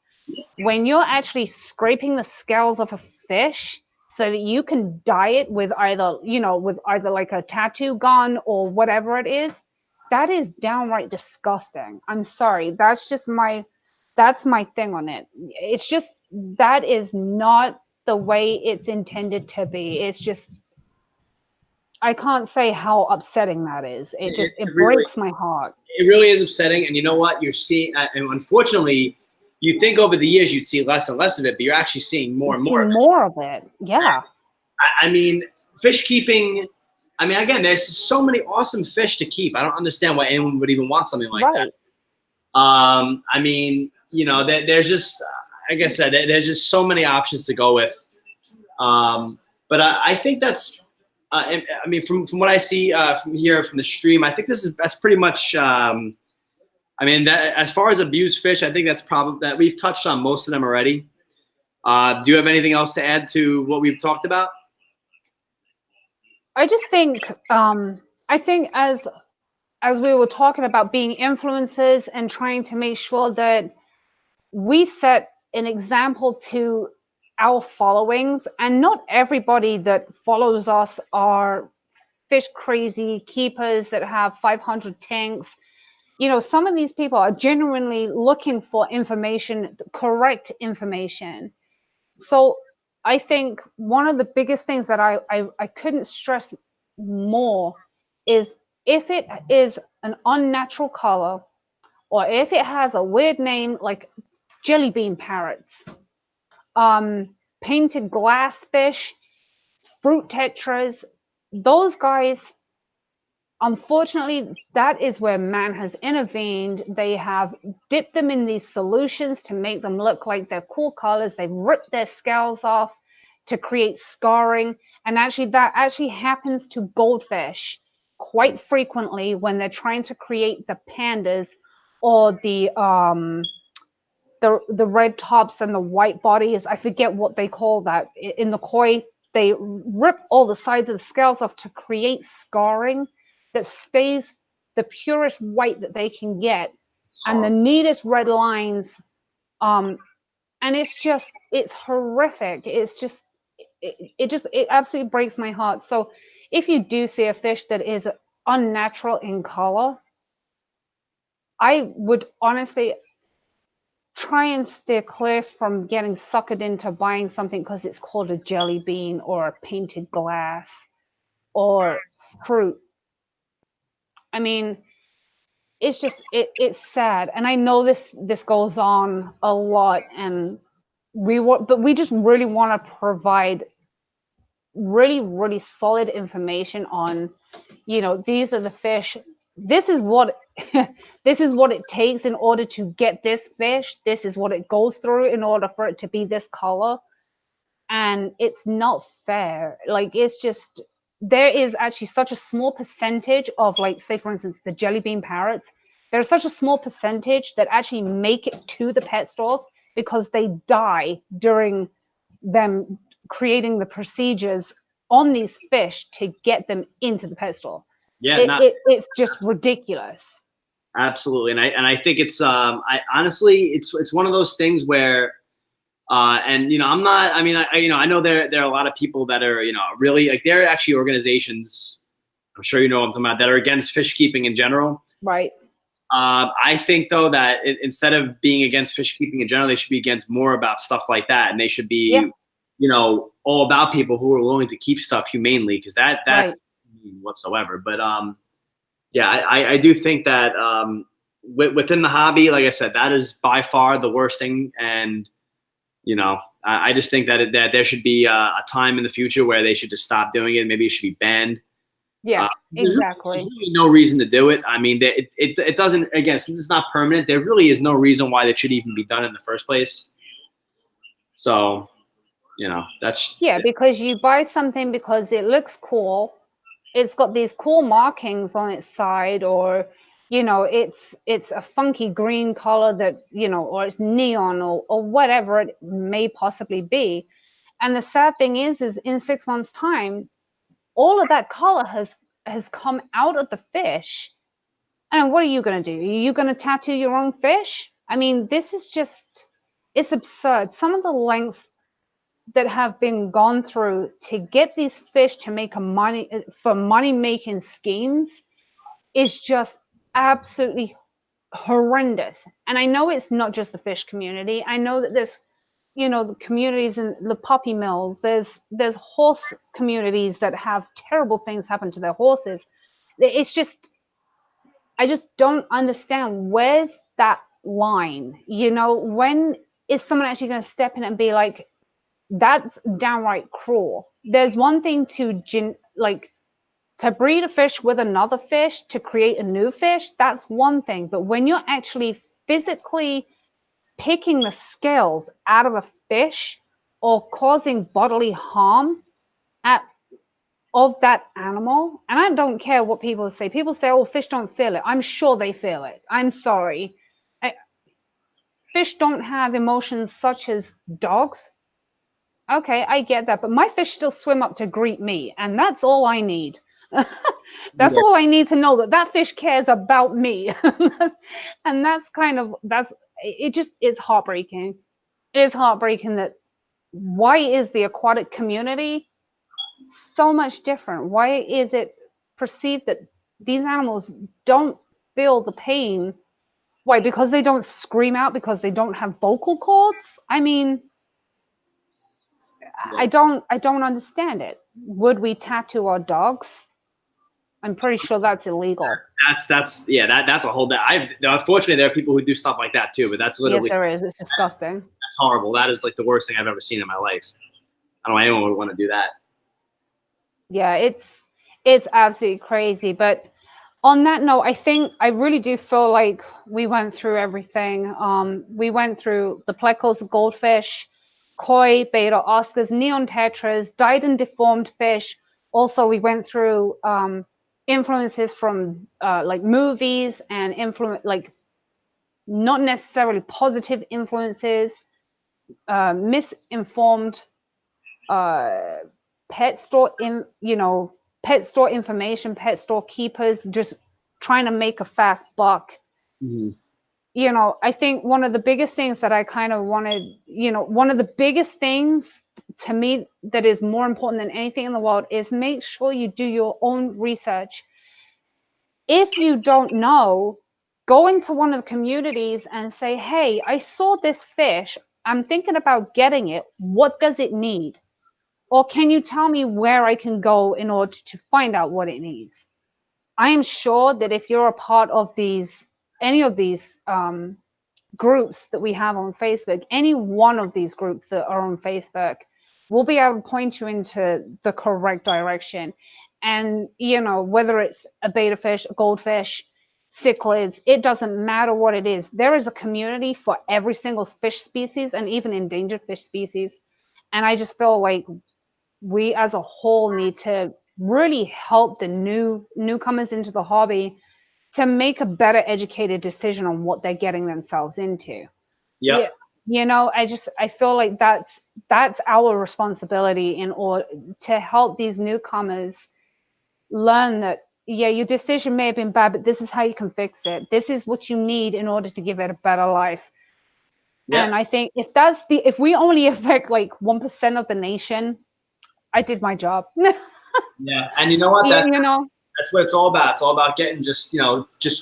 When you're actually scraping the scales of a fish, so that you can dye it with either, you know, with either like a tattoo gun or whatever it is, that is downright disgusting. I'm sorry. That's my thing on it. It's just, that is not the way it's intended to be. It's just, I can't say how upsetting that is. It breaks my heart. It really is upsetting. And you know what? You're seeing, and unfortunately, you think over the years you'd see less and less of it, but you're actually seeing more and more. More of it. Yeah. I mean, fish keeping. I mean, again, there's so many awesome fish to keep. I don't understand why anyone would even want something like that. I mean, you know, there's just, like I said, there's just so many options to go with. But I think that's, I mean, from what I see from here from the stream, I think that's pretty much. I mean, that as far as abused fish, I think that's probably that we've touched on most of them already. Do you have anything else to add to what we've talked about? I just think, I think as we were talking about being influencers and trying to make sure that we set an example to our followings, and not everybody that follows us are fish crazy keepers that have 500 tanks. You know, some of these people are genuinely looking for information, correct information. So I think one of the biggest things that I couldn't stress more is, if it is an unnatural color, or if it has a weird name like jelly bean parrots, painted glass fish, fruit tetras, those guys, unfortunately, that is where man has intervened. They have dipped them in these solutions to make them look like they're cool colors. They've ripped their scales off to create scarring. And actually, that actually happens to goldfish quite frequently when they're trying to create the pandas or the red tops and the white bodies. I forget what they call that. In the koi, they rip all the sides of the scales off to create scarring that stays the purest white that they can get, and the neatest red lines. And it's horrific. It's just, it absolutely breaks my heart. So if you do see a fish that is unnatural in color, I would honestly try and steer clear from getting suckered into buying something because it's called a jelly bean or a painted glass or fruit. I mean, it's just, it's sad. And I know this goes on a lot, and but we just really want to provide really, really solid information on, you know, these are the fish. This is what this is what it takes in order to get this fish. This is what it goes through in order for it to be this color. And it's not fair. Like, it's just, there is actually such a small percentage of, like, say for instance, the jelly bean parrots. There's such a small percentage that actually make it to the pet stores because they die during them creating the procedures on these fish to get them into the pet store. Yeah, it's just ridiculous. Absolutely, and I think it's I honestly, it's one of those things where and you know, I'm not, I mean, I know there are a lot of people that are, you know, really, like, there are actually organizations, I'm sure you know what I'm talking about, that are against fish keeping in general. Right. I think though that instead of being against fish keeping in general, they should be against more about stuff like that, and they should be, you know, all about people who are willing to keep stuff humanely, because that's right. Whatsoever. But yeah, I do think that within the hobby, like I said, that is by far the worst thing. And you know, I just think that there should be a time in the future where they should just stop doing it. Maybe it should be banned. Yeah, exactly. There's really no reason to do it. I mean, it doesn't, again, since it's not permanent, there really is no reason why that should even be done in the first place. So, you know, that's... Yeah, because you buy something because it looks cool. It's got these cool markings on its side, or, you know, it's a funky green color that, you know, or it's neon or whatever it may possibly be. And the sad thing is in 6 months' time, all of that color has come out of the fish. And what are you going to do? Are you going to tattoo your own fish? I mean, this is just, it's absurd. Some of the lengths that have been gone through to get these fish to make money making schemes is just absolutely horrendous. And I know it's not just the fish community. I know that there's, the communities in the puppy mills. There's horse communities that have terrible things happen to their horses. It's just, I just don't understand, where's that line? When is someone actually going to step in and be like, that's downright cruel? There's one thing to breed a fish with another fish to create a new fish. That's one thing. But when you're actually physically picking the scales out of a fish or causing bodily harm of that animal, and I don't care what people say. People say, oh, fish don't feel it. I'm sure they feel it. I'm sorry. Fish don't have emotions such as dogs. Okay, I get that, but my fish still swim up to greet me, and that's all I need. That's all I need to know, that fish cares about me. And it's heartbreaking. It is heartbreaking that why is the aquatic community so much different? Why is it perceived that these animals don't feel the pain? Why? Because they don't scream out, because they don't have vocal cords? I mean, I don't understand it. Would we tattoo our dogs? I'm pretty sure that's illegal. That's a whole. Unfortunately, there are people who do stuff like that too. But that's literally, yes, there is. It's disgusting. That's horrible. That is like the worst thing I've ever seen in my life. I don't know anyone would want to do that. Yeah, it's absolutely crazy. But on that note, I really do feel like we went through everything. We went through the Plecos, goldfish, koi, beta, Oscars, neon tetras, dyed and deformed fish. Also, we went through influences from like movies and not necessarily positive influences, misinformed pet store information, pet store keepers just trying to make a fast buck. Mm-hmm. I think one of the biggest things that I kind of wanted, one of the biggest things to me that is more important than anything in the world is make sure you do your own research. If you don't know, go into one of the communities and say, hey, I saw this fish. I'm thinking about getting it. What does it need? Or can you tell me where I can go in order to find out what it needs? I am sure that if you're a part of any of these groups that we have on Facebook, any one of these groups that are on Facebook will be able to point you into the correct direction. And, whether it's a beta fish, a goldfish, cichlids, it doesn't matter what it is. There is a community for every single fish species and even endangered fish species. And I just feel like we as a whole need to really help the newcomers into the hobby to make a better educated decision on what they're getting themselves into. Yeah. I feel like that's our responsibility in order to help these newcomers learn that, your decision may have been bad, but this is how you can fix it. This is what you need in order to give it a better life. Yeah. And I think if we only affect like 1% of the nation, I did my job. Yeah, and you know what? That's what it's all about. It's all about getting just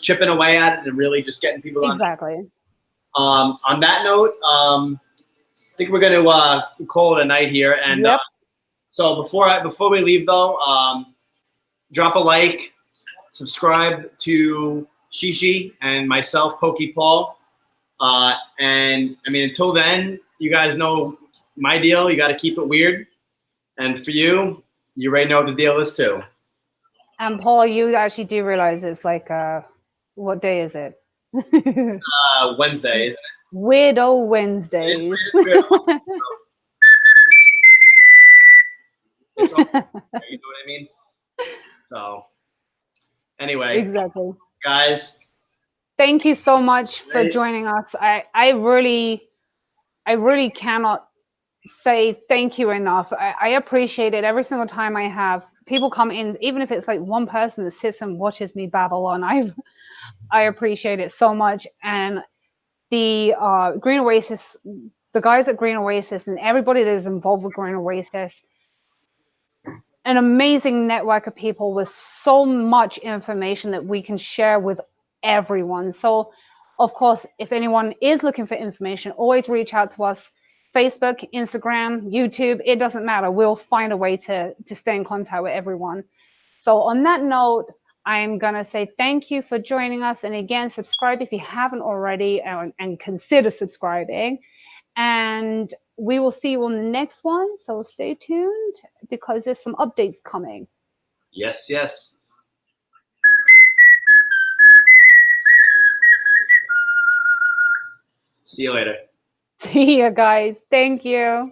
chipping away at it and really just getting people on. Exactly. On that note, I think we're going to call it a night here. And so before we leave though, drop a like, subscribe to Shishi and myself, Pokey Paul. And I mean, until then, you guys know my deal. You got to keep it weird. And for you, you already know what the deal is too. And Paul, you actually do realize it's like, what day is it? Wednesday, isn't it? Weirdo Wednesdays. It's all, you know what I mean? So, anyway. Exactly. Guys. Thank you so much for joining us. I really cannot say thank you enough. I appreciate it every single time I have people come in, even if it's like one person that sits and watches me babble on. I appreciate it so much. And the Green Oasis, the guys at Green Oasis and everybody that is involved with Green Oasis, an amazing network of people with so much information that we can share with everyone. So, of course, if anyone is looking for information, always reach out to us. Facebook, Instagram, YouTube, it doesn't matter. We'll find a way to stay in contact with everyone. So on that note, I'm going to say thank you for joining us. And again, subscribe if you haven't already, and consider subscribing. And we will see you on the next one. So stay tuned because there's some updates coming. Yes, yes. See you later. See you guys. Thank you.